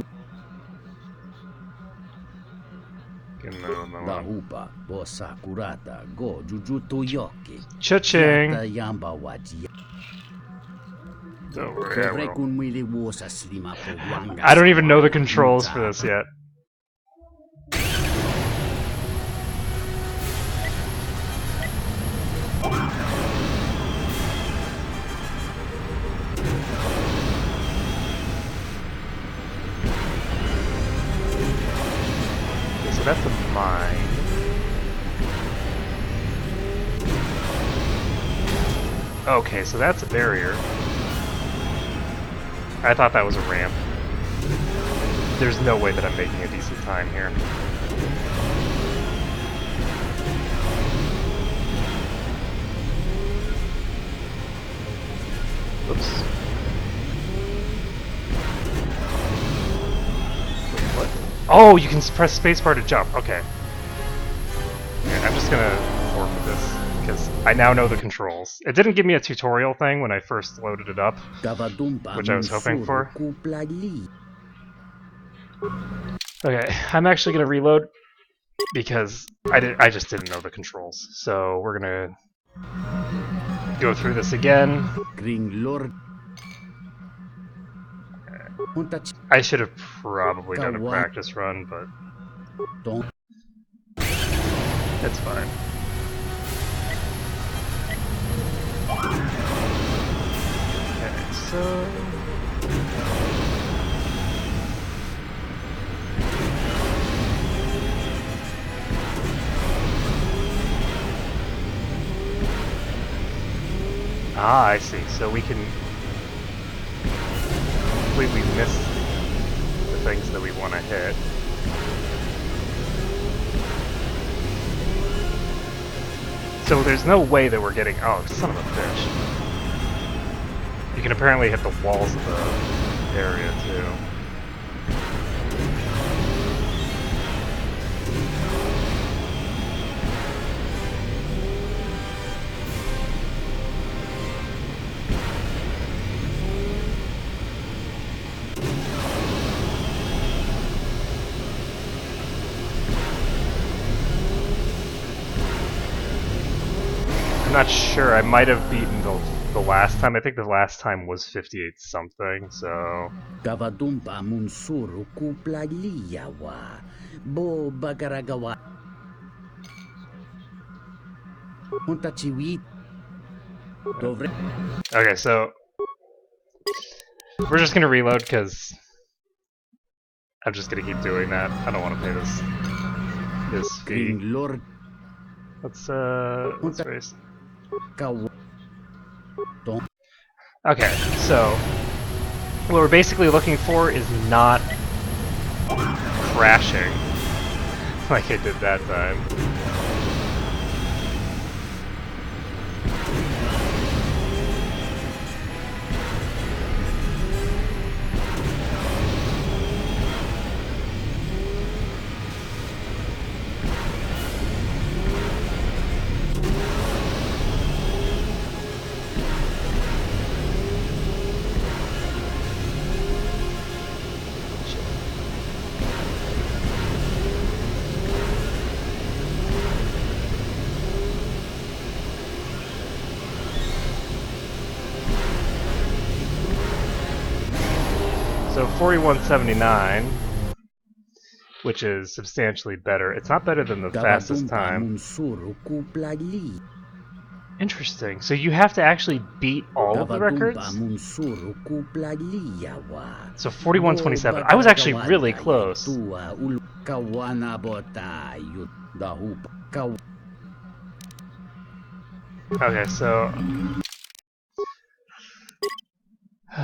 Dahupa bosa kurata go jujutu yoki. Cha-ching! Yamba waji. Don't worry, I will. I I don't even know the controls for this yet. Okay, so that's a mine. Okay, so that's a barrier. I thought that was a ramp. There's no way that I'm making a decent time here. Oops. Wait, what? Oh, you can press spacebar to jump. Okay. Okay, I'm just gonna forfeit this because I now know the controls. It didn't give me a tutorial thing when I first loaded it up, which I was hoping for. Okay, I'm actually gonna reload because I just didn't know the controls. So we're gonna go through this again. I should have probably done a practice run, but it's fine. Okay, so I see. So we can completely miss the things that we want to hit. So there's no way that we're getting... Oh, son of a bitch. You can apparently hit the walls of the area, too. not sure. I might have beaten the last time. I think the last time was 58 something, so... Gavadumpa munsuru kuplaliyawa. Bo bagaragawa. Okay, so... We're just gonna reload, because... I'm just gonna keep doing that. I don't want to pay this fee. Let's race. Okay, so what we're basically looking for is not crashing like I did that time. So 4179, which is substantially better. It's not better than the fastest time. Interesting. So you have to actually beat all of the records? So 4127. I was actually really close. Okay, so...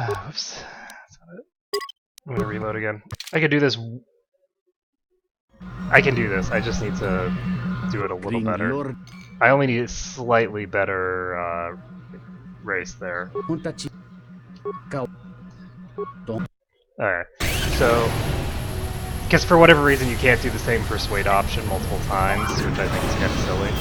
Whoops. I'm gonna reload again. I can do this. I can do this. I just need to do it a little better. I only need a slightly better race there. Alright, so... Because for whatever reason you can't do the same persuade option multiple times, which I think is kind of silly.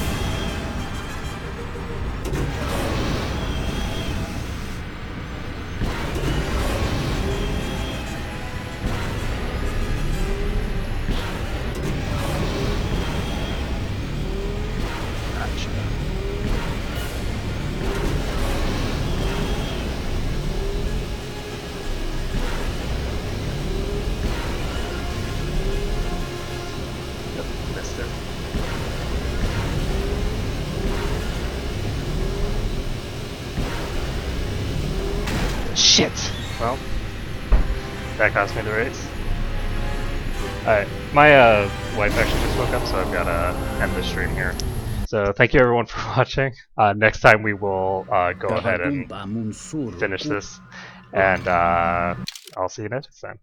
Shit! Well, that cost me the race. Alright, my wife actually just woke up, so I've got to end the stream here. So thank you everyone for watching. Next time we will go ahead and finish this, and I'll see you next time.